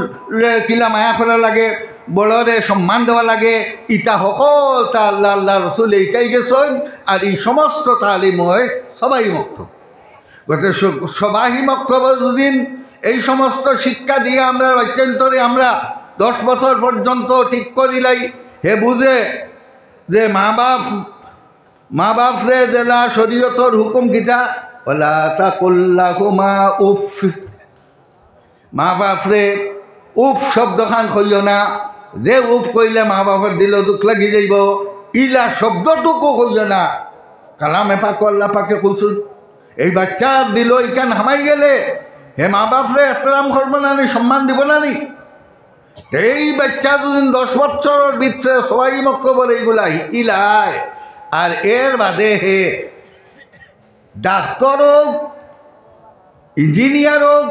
S1: কিলা মায়া করা লাগে, বড়রে সম্মান দেওয়া লাগে, ইটা সকল তা আল্লাহ রসুল এইটাই গেছেন। আর এই সমস্ত তালিম হয় সবাই মক্তব। গত সবাই মক্তব দুদিন এই সমস্ত শিক্ষা দিয়ে আমরা বাচ্চান্তরে আমরা 10 বছর পর্যন্ত ঠিক করিলাই। হে বুঝে যে মা বাপ রে জেলা শরীয়তর হুকুম কিতা ওলা তাকুল্লাহুমা উফ। মা বাপ রে উফ শব্দ খান কইও না। যে উফ কইলে মা বাপের দিল দুঃখ লাগি যাইব, ইলা শব্দটুকু কইও না। কালামে পাক আল্লাহ পাকে কইছুন এই বাচ্চার দিল ইকান হামাই গেলে হে মা বাপরে এহতরাম করবো না নি, সম্মান দিব না নি? এই বাচ্চা দুদিন 10 বছরের ভিতরে সবাই মক্তবর এইগুলা শিকিলায়। আর এর বাদে হে ডাক্তার হোক, ইঞ্জিনিয়ার হোক,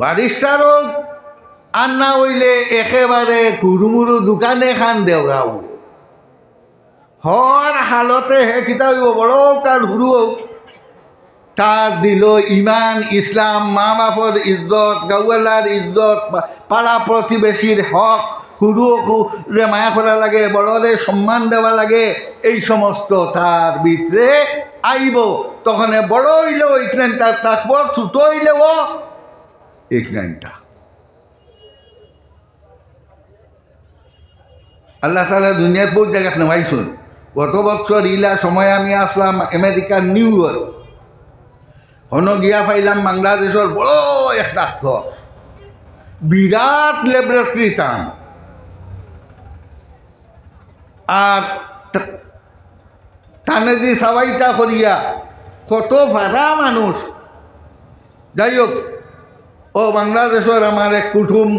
S1: ব্যারিস্টার হোক, আর না হইলে একেবারে কুরুমুরু দোকানে খান দেওরাও হর হালতে হে কিতা হইব, বড় হোক আর হুরু হোক, তার দিল ইমান ইসলাম, মা বাপর ইজ্জত, গাউলার ইজ্জত, পাড়া প্রতিবেশীর হক, হুরুরে মায়া করা লাগে, বড়রে সম্মান দেওয়া লাগে, এই সমস্ত তার ভিতরে আইব। তখন বড় হইলেও ইকনানটা থাকবো, ছোট হইলেও ইকনানটা। আল্লাহ তাআলা দুনিয়ার বহুত জায়গা নেওয়াইছুন। গত বছর ইলা সময় আমি আসলাম আমেরিকার নিউ ইয়র্ক। হনো গিয়া পাইলাম বাংলাদেশের বড় এক ডাক্তার, বিরাট ল্যাবরেটরি টান। আর টানে দি সবাইটা করিয়া কত ভাড়া মানুষ। যাই হোক, ও বাংলাদেশের আমার এক কুটুম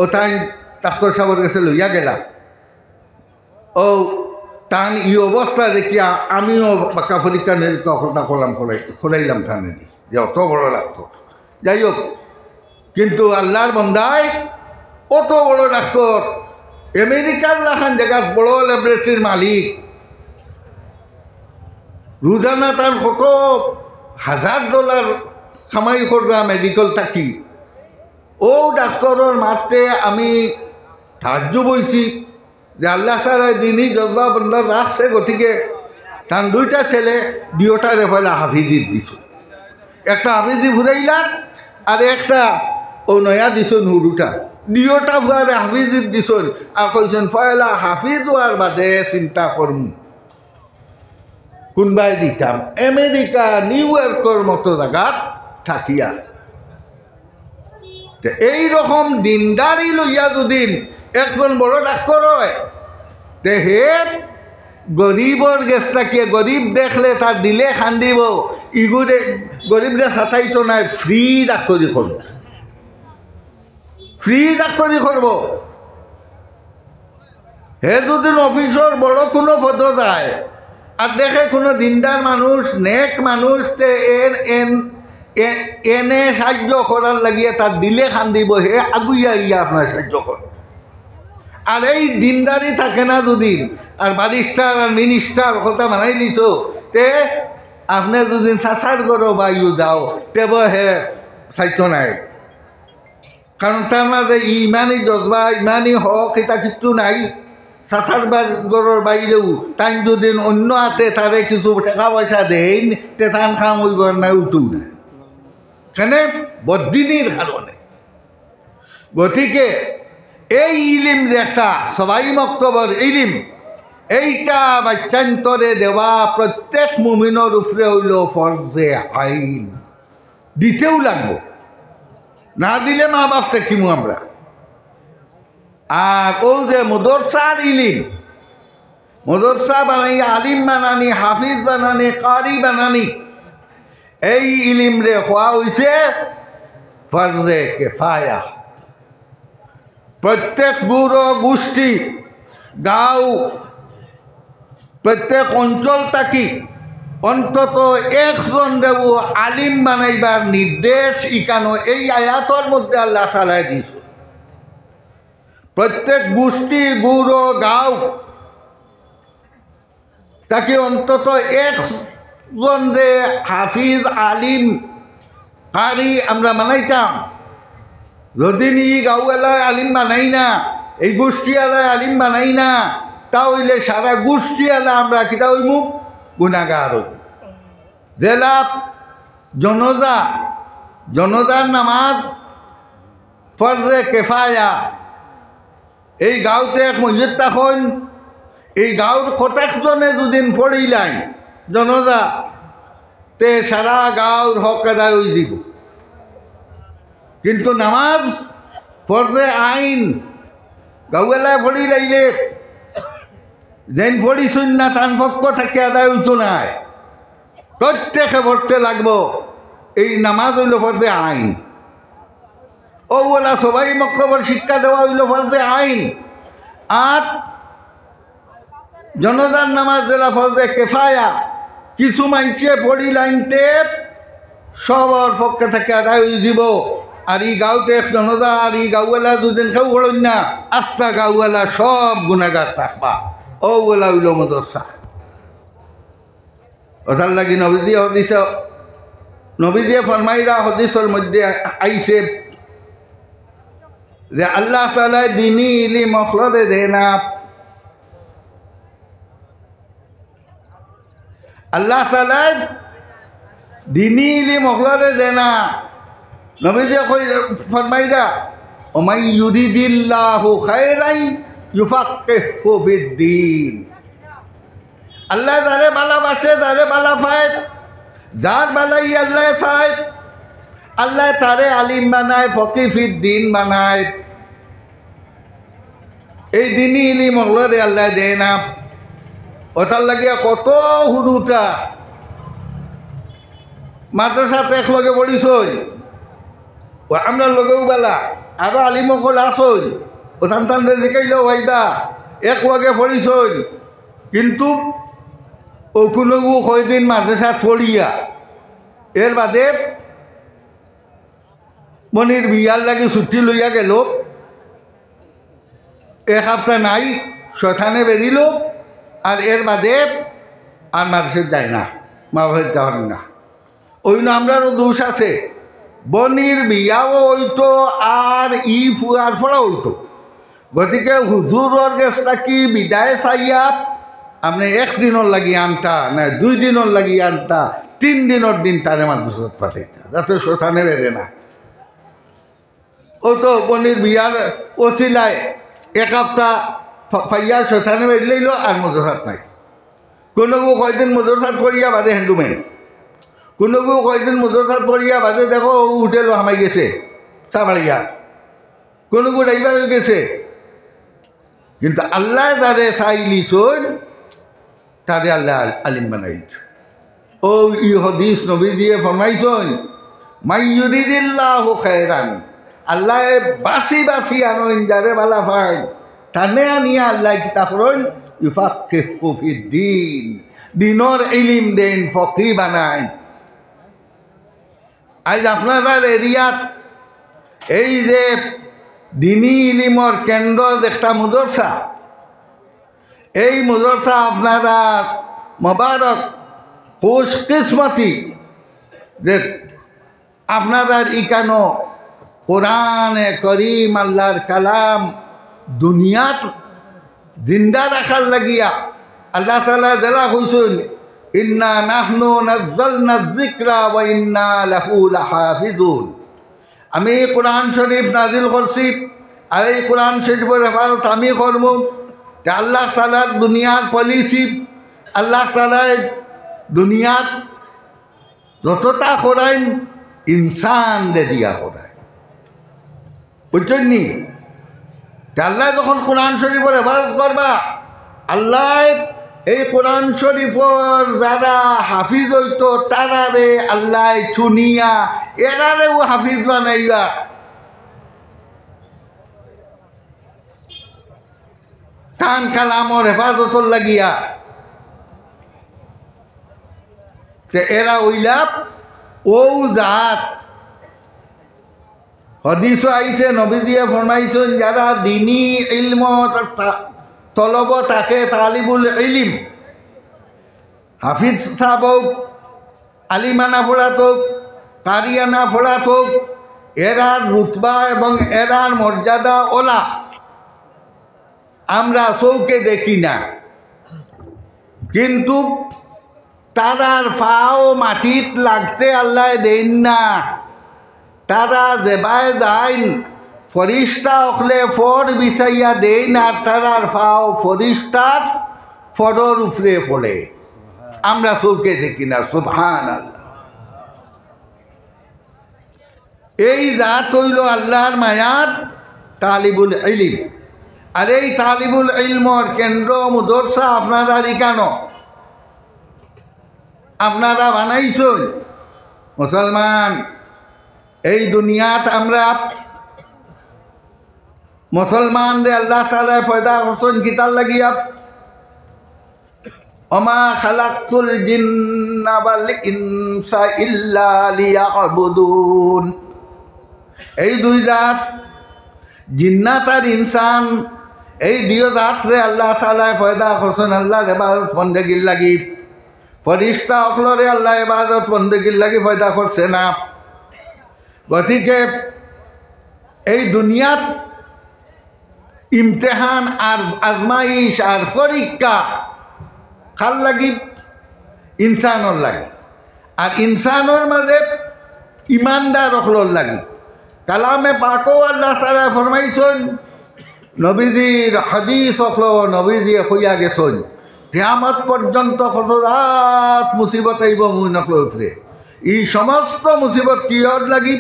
S1: ও তাই ডাক্তার সাহেবের কাছে লইয়া গেলাম। ও টান ই অবস্থা দেখিয়া আমিও পাকা পরীক্ষা নিরীক্ষা করলাম, খোলাইলাম টানে দি। যে অত বড় ডাক্তার। যাই হোক, কিন্তু আল্লাহর বন্দায় অত বড় ডাক্তার, আমেরিকার লাখান জায়গার বড় ল্যাবরেটরির মালিক, রোজানা তার কত $1000 কামাই করবা মেডিকেল থাকি। ও ডাক্তারের মাত্রে আমি সাহায্য বইছি যে আল্লাহ তাআলা দিনই জজবা বন্দার রাখছে, গতিকে তার দুইটা ছেলে দুইটারে পয়লা হাফিজি দিছ, একটা হাফিজি ফুরাইলার আর একটা ও নয়া দিছ নুরুটা, দুইটা ফুয়ারে হাফিজি দিছ। আর কইছেন পয়লা হাফিজ হওয়ার বাদে চিন্তা করম কোনবাই দিতাম আমেরিকা নিউ ইয়র্কের মতো জায়গাত থাকিয়া। এইরকম দিনদারি লইয়া যদিন একজন বড় ডাক্তার হয়, তে হে গরিবর গেছটাকে গরিব দেখলে তার দিলে খান্দিব, ইগুরে গরিবরে সাঁতাইতো নাই, ফ্রি ডাক্তারি করব, ফ্রি ডাক্তারি করব। হে যদি অফিসর বড় কোনো পদ যায় আর দেখে কোনো দিনদার মানুষ, নেক মানুষ, তে এনে সাহায্য করার লাগিয়ে তার দিলে খান্দিব, হে আগুইয়া ইয়া আপনার সাহায্য কর। আর এই দিনদারি থাকে না দুদিন, আর বারিস্টার আর মিনিস্টার কথা বানাই দিত, তে আপনি দুদিন চাচার করো বা ইউ যাও, তেব হে চাইতো নাই। কারণ তার মাঝে ইমানই জজবা, ইমানই হক, এটা কিচ্ছু নাই। চাচার গড়ের বাইরেও তাই দুদিন অন্য হাতে তারে কিছু টাকা পয়সা দেন, তে তান খাম হইব না, উঠু না, কেন বদিনীর কারণে। গতিকে এই ইলিম যে একটা সবাই মক্তবর ইলিম, এইটা বাচ্চান্তরে দেওয়া প্রত্যেক মুমিনের উপরে হইল ফরজে আইন, দিতেও লাগবো, না দিলে মা বাপ দেখিমু আমরা। আর ও যে মদরসার ইলিম, মদরসা বানাই আলিম বানানি, হাফিজ বানানি, কারি বানানি, এই ইলিম রে হওয়া হয়েছে ফরজে কিফায়া। প্রত্যেক গুরু গোষ্ঠী, গাঁও, প্রত্যেক অঞ্চল থাকি অন্তত একজন দেব আলিম বানাইবার নির্দেশ ইকানো এই আয়াতর মধ্যে আল্লাহ তাআলা দিয়েছে। প্রত্যেক গোষ্ঠী, গুরু, গাঁও তাকে অন্তত একজন যে হাফিজ, আলিম, কারি আমরা বানাইতাম। যদি ই গাঁও এলাকায় আলিম বানাই না, এই গোষ্ঠী এলাকায় আলিম বানাই না, তাহলে সারা গোষ্ঠী এলা আমরা কিতা হইমু, গুণাগার হইব। জেলা জনজার নামাজ ফরজে কিফায়া। এই গাঁওতে এক মসজিদ তখন এই গাঁওর কতকজনে দুদিন পড়িলাই জনজা, তে সারা গাঁওর হক আদায় হয়ে দিব। কিন্তু নামাজ ফরজে আইন গাঁওয়ালায় পড়ি লাইলে যেন পড়িছুন না তান পক্ষ থেকে আদায় হইতো নাই, প্রত্যেকে পড়তে লাগবো। এই নামাজ হইল ফরজে আইন। ও বলা সবাই মক্তবর শিক্ষা দেওয়া হইল ফরজে আইন। আর জনজার নামাজ দেলা ফরজে কিফায়া। কিছু মাইছে পড়ি লাইনতে সবার পক্ষে থেকে আদায় হয়ে দিব। আর এই গাঁওতে এক জনজা আর এই গাঁওয়ালা দুদিন কেউ পড়েন না, আস্তা গাঁওয়ালা সব গুণাগার থাকবা। ও বলা হইল মদরসা। ওটার লাগি নবীদিয়ে ফরমাইরা হদিসের মধ্যে আইছে যে আল্লাহ তাআলা দিনী ইলম মখলরে দেয় না। আল্লাহ তাআলা দিনী ইলম মখলরে দেয় না। নবীদিয়ে ফরমাইরা ওমাই ইউরিদিল্লাহু খায়রান ইউফাক্কিহু ফিদ্দীন। আল্লাহ যারে ভালোবাসে, যারে ভালো পায়, যার ভালাই আল্লাহ চায়, আল্লাহ তারে আলিম বানায়, ফকি ফিদ্দীন বানায়। এই দিনই ইলিম মহলরে আল্লাহ দেয় না। ওটার লাগিয়া কত হুরুটা মাদ্রাসাতে একলগে পড়িছই, আমরা লগেও বেলা আরো আলিমকল আসই, ওখান টানরে জিকাইলেও ভাইবা একলগে পড়িছই, কিন্তু ও কোনো কয়দিন মাদ্রাসা পড়িয়া এর বাদে মনির বিয়ার লাগে ছুটি লইয়া গেল, এক সপ্তাহ নাই, শয়তানে বেরিল, আর এর বাদে আর মাদ্রাসা যায় না, মা বাবার যাওয়ার না। ওই না আমরারও দোষ আছে, বনির বিয়াও হইতো আর ই ফুয়ার ফলা হইতো। গতিকে হুজুরর গেছটা কি বিদায় চাইয়া আপনি একদিনের লাগি আনতা না 2 দিনের লাগি আনতা, 3 দিনের দিন তারে মাদ্রাসাত পাঠাইতা, যাতে শয়তানে বেরে না। ও তো বনির বিয়ার ওসিলায় এক সপ্তাহ ফাইয়া শয়তানে বের লইল, আর মাদ্রাসাত নাই। কোনো কয়দিন মাদ্রাসাত করিয়া বাদে হ্যান্ডুম্যান, কোনো কয়দিন মাদ্রাসাত করিয়া বাদে দেখো হোটেলও হামাই গেছে সামারিয়া, কোনো ড্রাইভার হয়ে গেছে। কিন্তু আল্লাহ তারে চাইলিছন, তারে আল্লাহ আলিম বানাইছ। ও ই হদিস নবী দিয়ে ফরমাইছন, মাইয়ুরিদিল্লাহু খায়রান, আল্লাহ বাসি বাসি আনইন যারে বালা পায় তানে আনিয়া আল্লাহ কিতা করেন, ইউফাক্কিহু ফিদ্দিন, দিনের ইলিম দেন, ফকি বানায়। আজ আপনার এরিয়াত এই যে দিনী ইলিমর কেন্দ্র একটা মাদ্রাসা, এই মাদ্রাসা আপনারা মোবারক খুশ কিসমতি যে আপনারা ইকানো কোরআনে করিম আল্লাহর কালাম দুনিয়াত জিন্দা রাখার লাগিয়া আল্লাহ তাআলা যারা কইছেন, ইন্না নাহনু নাযালনা যিকরা ওয়া ইন্না লাহু লাহাফিজুন। আমি কোরআন শরীফ নাজিল করছি, আর এই কোরআন শরীফের হেফাজত আমি করব। আল্লাহ তাআলার দুনিয়ার পলিসি, আল্লাহ তাআলা দুনিয়ার যতটা করাইন ইনসান দিয়া করায়, বুঝছেন নি? আল্লাহ যখন কোরআন শরীফের হেফাজত করবা, আল্লাহ এই কোরআন শরীফর যারা হাফিজ হইতো তারারে আল্লাহ চুনিয়া এরারেও হাফিজ বানাইবা। কান কালামর হেফাজতর লাগিয়া এরা ওইলাপ ও জাত। হদিস আইছে, নবী দিয়ে ফরমাইছেন, যারা দিনী ইলম তলব তাকে তালিবুল ইলিম, হাফিজ সাহেব হোক, আলিমানা পড়াত হোক, কারিয়ানা পড়াত হোক, এরার রুতবা এবং এরার মর্যাদা ওলা আমরা চৌকে দেখি না, কিন্তু তারার পাও মাটিত লাগতে আল্লাহ দেন না। তারা যেবায় যাইন ফরিস্তা অখলে ফর বিছাইয়া দেন, আর তারার পাও ফরিস্তার ফরর উপরে পড়ে, আমরা চৌকে দেখি না। সুবহানাল্লাহ। এই জাত হইল আল্লাহর মায়াত তালিবুল ইলিম। আর এই তালিবুল ইলমর কেন্দ্র মাদ্রাসা আপনারা কেন আপনারা বানাইছেন? মুসলমান, এই দুনিয়াত আমরা মুসলমান রে আল্লাহ তাআলা পয়দা করছেন কিতার লাগিয়া, ওমা খালাকতুল জিন্না ওয়াল ইনসা ইল্লা লিয়াবুদুন। এই দুই জাত, জিন্নাত আর ইনসান, এই দুই জাতরে আল্লাহ তাআলা পয়দা করছেন আল্লাহর ইবাদত বন্দেগীর লাগি। ফরিস্তা অকলরে আল্লাহ ইবাদত বন্দেগীর লাগি পয়দা করছে না। গতিকে এই দুনিয়াত ইমতেহান আর আজমাইশ আর পরীক্ষা কার লাগি? ইনসানর লাগে। আর ইনসানর মাঝে ইমানদার অকলর লাগে। কালামে পাকও আল্লাহ তাআলা ফরমাইছেন, নবীজির হাদিস অকল নবীজিয়ে কইয়া গেছেন, কিয়ামত পর্যন্ত কত রাত মুসিবত আইব মুই নকলের উপরে। এই সমস্ত মুসিবত কিয়র লাগি?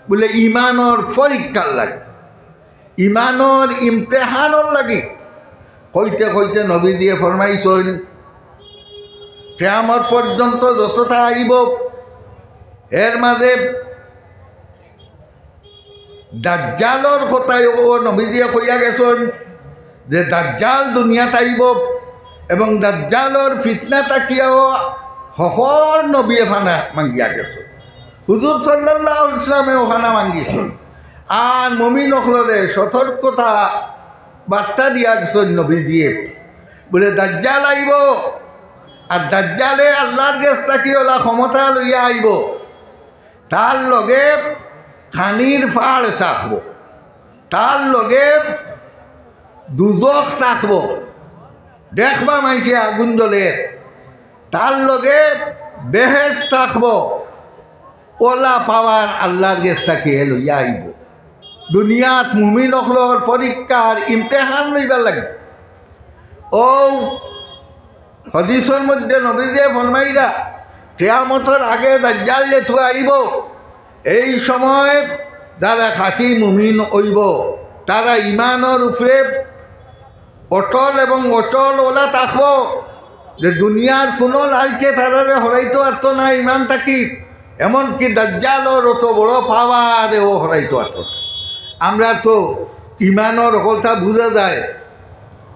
S1: বলে ইমানর পরীক্ষার লাগে, ইমানর ইমতেহানর লাগে। কইতে কইতে নবী দিয়ে ফরমাইছেন, কিয়ামত পর্যন্ত যতটা আইব এর মাঝে দাজ্জালর কথায় ও নবী দিয়ে কইয়া গেছেন যে দাজ্জাল দুনিয়াত আইব, এবং দাজ্জালর ফিতনাটা কিয়াও হকর নবী ফানা মাঙ্গিয়া গেছে। হুজুর সাল্লাল্লাহু আলাইহি ওয়াসাল্লামে ওখানা মাঙ্গিছেন আর মুমিন হলরে সতর্কতা বার্তা দিয়া গেছেন নবীজিয়ে বলে দাজ্জাল আইব আর দাজ্জালে আল্লাহর কাছ থাকি ওলা ক্ষমতা লইয়া আইব তার লগে খানির পাহাড় থাকব তার লগে দুজক থাকব দেখবা মাইছে আগুন জ্বলে তার লগে বেহেস থাকব ওলা পাওয়ার আল্লাহর কাছ থাকি লইয়া আইব দুনিয়াত মুমিন হলর পরীক্ষার ইমতেহান লইবার লাগে ও হাদিসের মধ্যে নবীজে ফরমাইরা কিয়ামতের আগে দাজ্জাল যেহেতু আইব এই সময় যারা খাঁটি মুমিন হইব তারা ইমানের উপরে অটল এবং অচল ওলা থাকব যে দুনিয়ার কোনো লালকে তারারে হরাইতে পারত না ইমান থাকি এমনকি দাজ্জালর অত বড় পাওয়ারে ও হরাইতে পারত না আমরা তো ইমানের কথা বুঝা যায়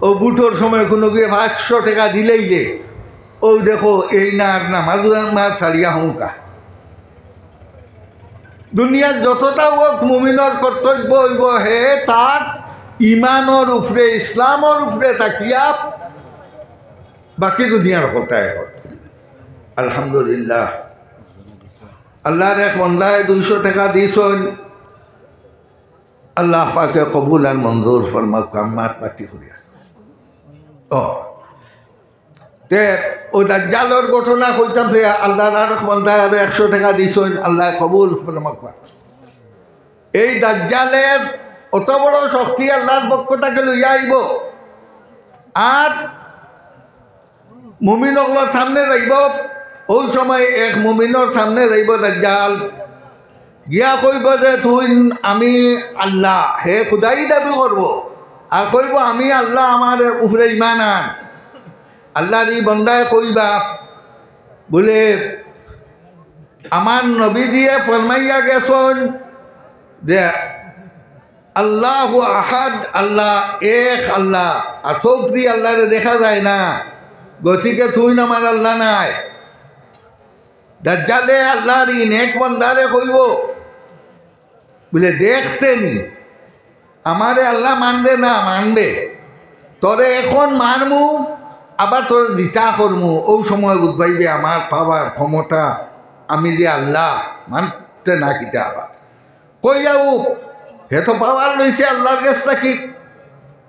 S1: ও বুটোর সময় কোনো গিয়ে 500 টাকা দিলেই যে ও দেখো এই না আর না মাছ ছাড়িয়া হুঁকা দুনিয়ার যতটা হোক মুমিনের কর্তব্য হইব হে তার ইমানের উপরে ইসলামের উপরে তাকিয়া বাকি দুনিয়ার কথা এখন আলহামদুলিল্লাহ আল্লাহর এক বন্দায় 200 টাকা দিয়েছেন আল্লাহ পাকে কবুল আর মঞ্জুর ফরমাক কাম্মাত পাটি করিয়া তে ও দাজ্জালর ঘটনা কইতাম যে আল্লাহর আর বন্দায় আর 100 টাকা দিয়েছেন আল্লাহ কবুল ফরমাক এই দাজ্জালের অত বড় শক্তি আল্লাহর পক্ষটাকে লইয়া আইব আর মুমিনগুলোর সামনে যাইব ওই সময় এক মুমিনের সামনে যাইব দাজ্জাল গিয়া কইব যে তুই আমি আল্লাহ হে খুদাই দাবি করব আর কইব আমি আল্লাহ আমার উপরে ইমান আন আল্লাহর এই বন্দায় কইবা বলে আমার নবী দিয়ে ফরমাইয়া গেছেন যে আল্লাহ আহাদ আল্লাহ এক আল্লাহ আর চোখ দিয়ে আল্লাহরে দেখা যায় না গতিকে তুই আমার আল্লাহ নাই দাজ্জালে আল্লাহর ই নেক বন্দারে কইব বলে দেখতে নি আমারে আল্লাহ মানবে না মানবে তোরে এখন মানমু আবার তোর দিতা করমু ওই সময় বুঝবাইবে আমার পাওয়ার ক্ষমতা আমি যে আল্লাহ মানতে না কিতা আবার কই যাও হে তো পাওয়ার লইছে আল্লাহর কাছ থাকি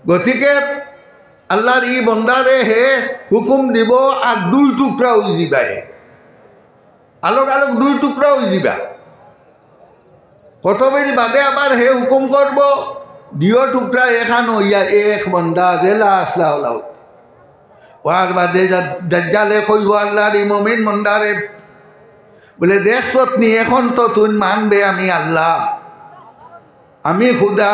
S1: গতিকে আল্লাহর ই বন্দারে হে হুকুম দিব আর 2 টুকরা হয়ে দিবা আলোক আলোক 2 টুকরা হয়ে দিবা কত বেশ বাদে আবার হে হুকুম করব 2 টুকরা এখান হইয়া এক বন্দা জেলা আসলা হলাও ওয়ার বাদে দাজ্জালে কইব আল্লাহর ই মুমিন বন্দারে বলে দেখছত নি এখন তো তুই মানবে আমি আল্লাহ আমি খুদা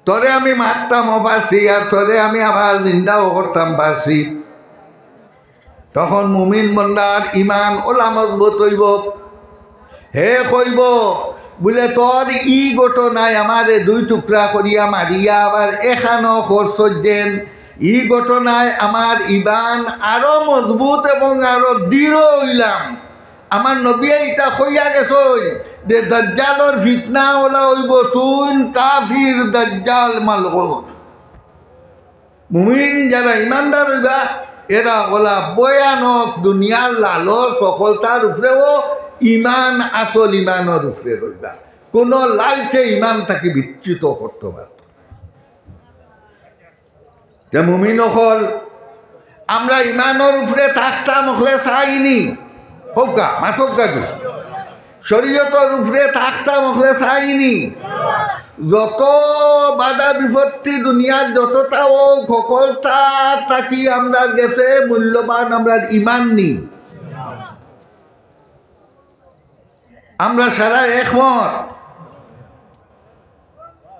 S1: তোরে আমি মারতাম পারছি আর তোরে আমি আবার জিন্দাও করতাম পারছি তখন মুমিন বন্দার ইমান ওলা মজবুত হইব হে কইব বলে তোর ই ঘটনায় আমারে 2 টুকরা করিয়া মারিয়া আবার এখানো খরচেন ই ঘটনায় আমার ইমান আরো মজবুত এবং আরো দৃঢ় হইলাম আমার নবী এটা কইয়া গেছই যে দাজ্জালর ফিতনা ওলা হইব তুই কাফির দাজ্জাল মালগুন মুমিন যারা ইমানদার হইবা এরা ওলা ভয়ানক দুনিয়ার লালর সফলতার উপরেও ইমান আসল ইমানের উপরে রইবা কোনো লালচে ইমান তাকে বিচ্যুত করতে পারত যে মুমিন হল আমরা ইমানের উপরে থাকতাম হলে চাইনি হোকা মাথকা শরীয়তের উপরে থাকতাম হলে চাইনি যত বাধা বিপত্তি দুনিয়ার যতটা ও সকলটা থাকি আমরা গেছে মূল্যবান আমরা ইমান নি আমরা সারা একমত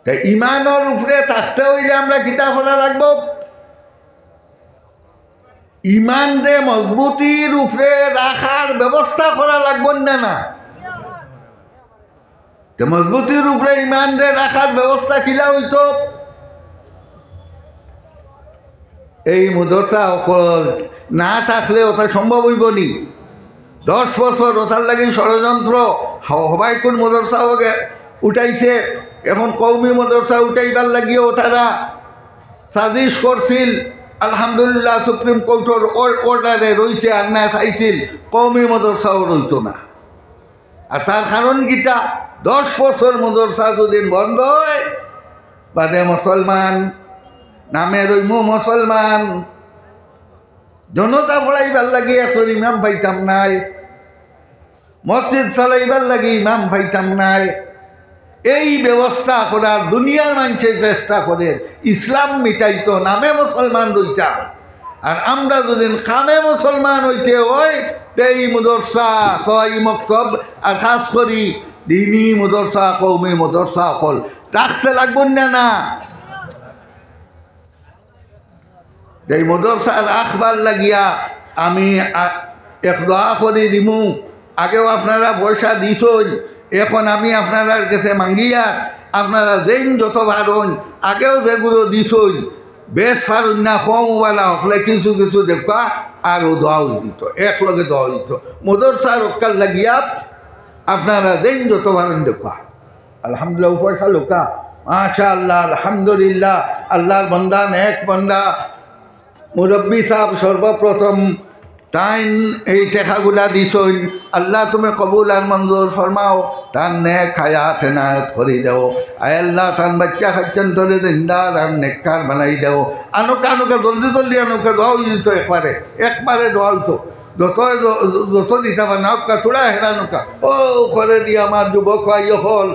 S1: তাই ইমানের উপরে থাকতে হইলে আমরা কিতা করা লাগবো ইমান রে মজবুতির উপরে রাখার ব্যবস্থা করা লাগবে না মজবুতির উপরে ইমান রে রাখার ব্যবস্থা কিলা হইতো এই মাদ্রাসা না থাকলে ওটা সম্ভব হইব নি 10 বছর ওটার লাগি ষড়যন্ত্র হবাই কোন মদরসা উঠাইছে, এখন কৌমি মদরসা উঠাইবার লাগিয়েও তারা সাজিশ করছিল। আলহামদুলিল্লাহ সুপ্রিম কোর্টের অর্ডারে রয়েছে, আর না চাইছিল কৌমি মদরসাও রইত না। আর তার কারণ কিটা, 10 বছর মদরসা যদি বন্ধ হয় বাদে মুসলমান নামে রইমু মুসলমান, জনতা পড়াইবার লাগি এখন ইমাম পাইতাম নাই, মসজিদ চালাইবার লাগি ইমাম পাইতাম নাই। এই ব্যবস্থা করার দুনিয়ার মানুষের চেষ্টা করে ইসলাম মিটাইতো, নামে মুসলমান রইতাম। আর আমরা যদি কামে মুসলমান হইতে হয় এই মদরসা সই মক্তব আর খাস করি দিনী মদরসা কৌমি মদরসা হল রাখতে লাগবেন না। না এই মদরসা রাখবার লাগিয়া আমি এক দোয়া করে দিমু। আগেও আপনারা পয়সা দিছই, এখন আমি আপনার কাছে মাঙ্গিয়া আপনারা যেন যত ভারণ আগেও যেগুলো দিছই বেশ ফারুন না কমওয়ালা হলে কিছু কিছু দেখা আরও দোয়াও দিত, একলগে দোয়া দিত। মদরসা রক্ষার লাগিয়া আপনারা যেন যত ভারণ দেখা। আলহামদুলিল্লাহ পয়সা লোকা মাশা আল্লাহ, আলহামদুলিল্লাহ। আল্লাহর বন্দা নেক বন্দা মুরব্বী সাহেব সর্বপ্রথম তাইন এই টেকাগুলা দিছইন। আল্লাহ তুমি কবুল আর মঞ্জুর ফরমাও, তার নেক হায়াত এনায়ত করি দেও। আয় আল্লাহ তার বাচ্চা খাচ্ছেন তোলে জিন্দার আর নেককার বানাই দেও। আনুকা আনুকা জলদি জলদি আনুকা দোয়াও দিত, একবারে দোয়া হইতো। যত দিতে পারে নাকা থোড়া হেরানুকা ও করে দিয়ে আমার যুবক ভাই হল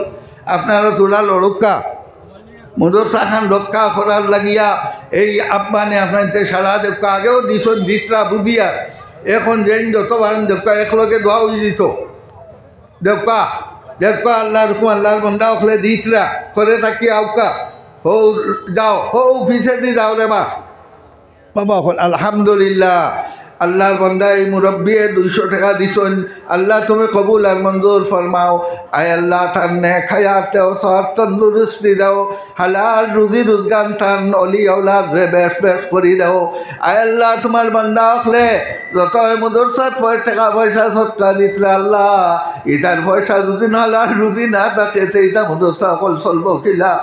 S1: আপনারা থোড়া লড়ুকা মদরসা খান রক্ষা করার লাগিয়া এই আব্বানে আপনার সারা দেখা আগেও দিছন দিতরা বুঝিয়া এখন যেন যত বারেন দেখা একলগে দোয়া হয়ে দিত। দেখা দেখা আল্লাহ রকম আল্লাহর বন্দা ওখলে দিতরা করে থাকি আউকা হৌ যাও হৌ পিছে দি যাও রে বাবা আলহামদুলিল্লাহ। আল্লাহর বন্দা এই মুরব্বী 200 টাকা দিছন। আল্লাহ তুমি কবুল আর মঞ্জুর ফরমাও। আয় আল্লাহ তার নেক হায়াত দেও, সব তন্দুরুস্তি দাও, হালাল রুজি রোজগার তার অলি আওলাদ রে বেশ বেশ করি দাও। আয় আল্লাহ তোমার বান্দা হলে যত মদরসাত টাকা পয়সা সৎকা দিতরা আল্লাহ ইটার পয়সা যদি হালাল রুজি না থাকে সেইটা মদরসা অকল চলব কিলা।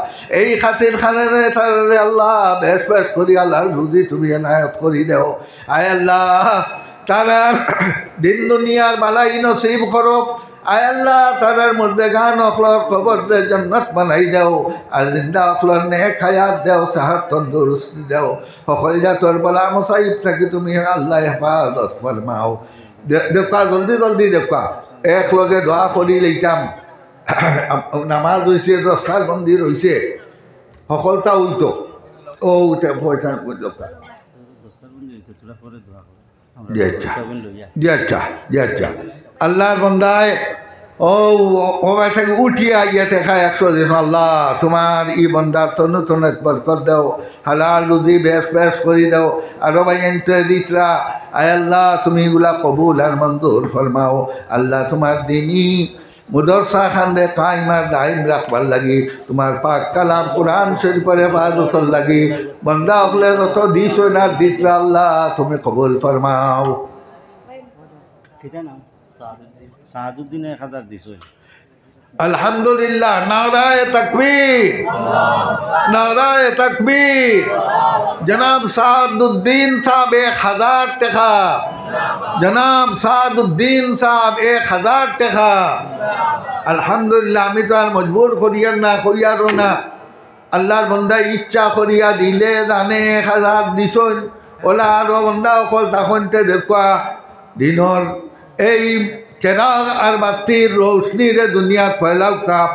S1: এই খাতির খানে তারে আল্লাহ বেশ বেশ করি আল্লাহ রুজি তুমি এনায়ত করি দেও। আয় আল্লাহ তারার দিন দুনিয়ার বালাই নসিব করো। আয় আল্লাহ তারার মধ্যে গান অখলর খবর দে জন্নত বানাই দেও। আর জিন্দা অখলর নেক হায়াত দেও, সাহাত তন্দুরুস্তি দেও। সকল জাতর বলা মুসাইব থাকি তুমি আল্লাহ হেফাজত ফরমাও। দেখা জলদি জলদি দেখা একলগে দোয়া করি লইতাম। নামাজ হয়েছে, দস্তার বন্দি রয়েছে, সকলটা উল্টো ও উঠে পয়সা দেখা আল্লাহর বন্দায় ও ওবাই থেকে উঠিয়া ইয়ে দেখায় 100 দিন আল্লাহ তোমার ই বন্দার তনু তনে বরকত দাও, হালাল রুজি বেশ বেশ করি দাও। আরো ভাই এনতে দিতরা আয় আল্লাহ তুমি এগুলা কবুল আর মঞ্জুর ফরমাও। আল্লাহ তোমার দিনই মদরসা খানে কাইমার দাইম রাখবার লাগি, তোমার পাক কালাম কোরআন শরীফের ইবাদতর লাগি বন্দা হলে যত দিছ না দিতরা আল্লাহ তুমি কবুল ফরমাও।
S2: সাহাদুদ্দিন 1000 দিছ।
S1: আলহামদুলিল্লাহ, নারায়ে তাকবীর, নারায়ে তাকবীর। জনাব সাহাদুদ্দিন সাহেব 1000 টাকা, জনাব সাহাদুদ্দিন সাহেব 1000 টাকা। আলহামদুলিল্লাহ, আমি তো আর মজবুর করিয়ার না কইয়ারও না। আল্লাহর বন্দা ইচ্ছা করিয়া দিলে জানে 1000 দিছন। ওলা আরো বন্দা অকল তখনতে দেখা দিনর এই চেরাগ আর বাতির রোশনীরে দুনিয়াত ফেলাও কাপ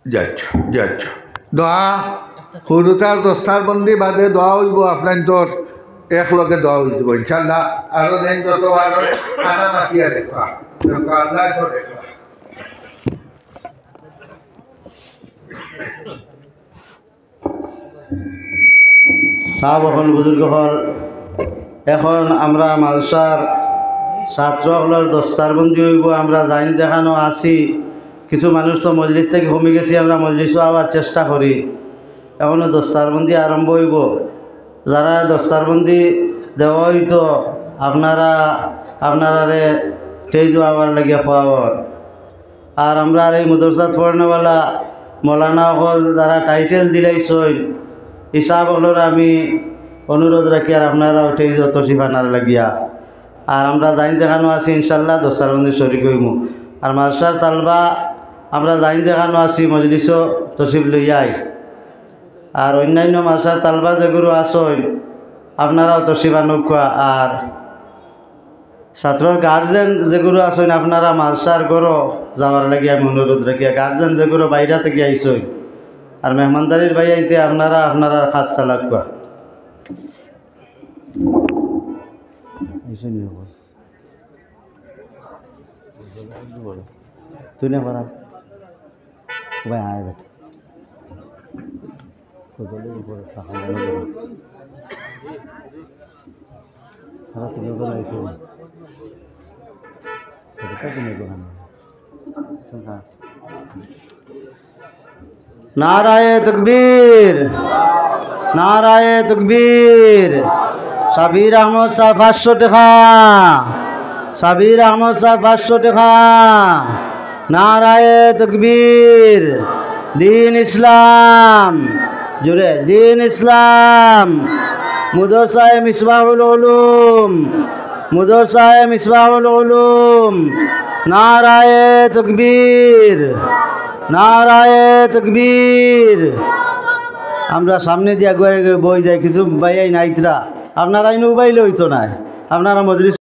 S1: যাচ্ছা যাচ্ছা দোয়া সৰুতাৰ দস্তার বন্দি বাদে দোয়া হইব আপনার তোর একলগে দোয়া হয়ে যাব ইনশাল্লাহ। আরো দিন যত আরো খানা মাতিয়া দেখা আল্লাহ তো দেখা
S2: সাহেব হল বুজুর্গ হল। এখন আমরা মালসার ছাত্রসকলের দস্তারবন্দি হইব। আমরা জাইন যেখানো আছি, কিছু মানুষ তো মজলিস থেকে কমে গেছি, আমরা মজলিসও আবার চেষ্টা করি। এখনও দস্তারবন্দি আরম্ভ হইব। যারা দস্তারবন্দি দেওয়া হইতো আপনারারে স্টেজ আবার লাগিয়া পাওয়ার। আর আমরা এই মদরসাত পড়নেওয়ালা মৌলানা হল যারা টাইটেল দিলাইছই হিসাব হলোর আমি অনুরোধ রাখি আর আপনারা স্টেজ তশরিফ আনার লাগিয়া। আর আমরা জানি যেখানো আছি ইনশাল্লাহ দস্তার বন্দি শরিক হইমু। আর মাদ্রাসার তালবা আমরা জানি যেখানো আছি মজলিসও তশরিফ লইয়াই। আর অন্যান্য মাদ্রাসার তালবা যেগুলো আসন আপনারাও তশরিফ আনুকা। আর ছাত্রর গার্জেন যেগুলো আসেন আপনারা মাদ্রাসার গড়ও যাওয়ার লাগে আমি অনুরোধ রাখি। গার্জেন যেগুলো বাইরে থেকে আইসই আর মেহমানদারির ভাই আইতে আপনারা খাস চালাকুয়া। তুই না পারা ভাই আয় বেটা नाराए तकबीर, नाराए तकबीर। साबिर अहमद साहब 500 টাকা, साबिर अहमद साहब 500 টাকা। नाराए तकबीर। दीन इस्लाम जुड़े, दीन इस्लाम। मदरसा मिसबाहुल उलूम, मदरसा मिसबाहुल उलूम। नाराए तकबीर, नाराए तकबीर। আমরা সামনে দিয়ে বই যাই কিছু বাইয়াই নাইতরা আপনারা বাইলে হইতো না আপনারা মজলিস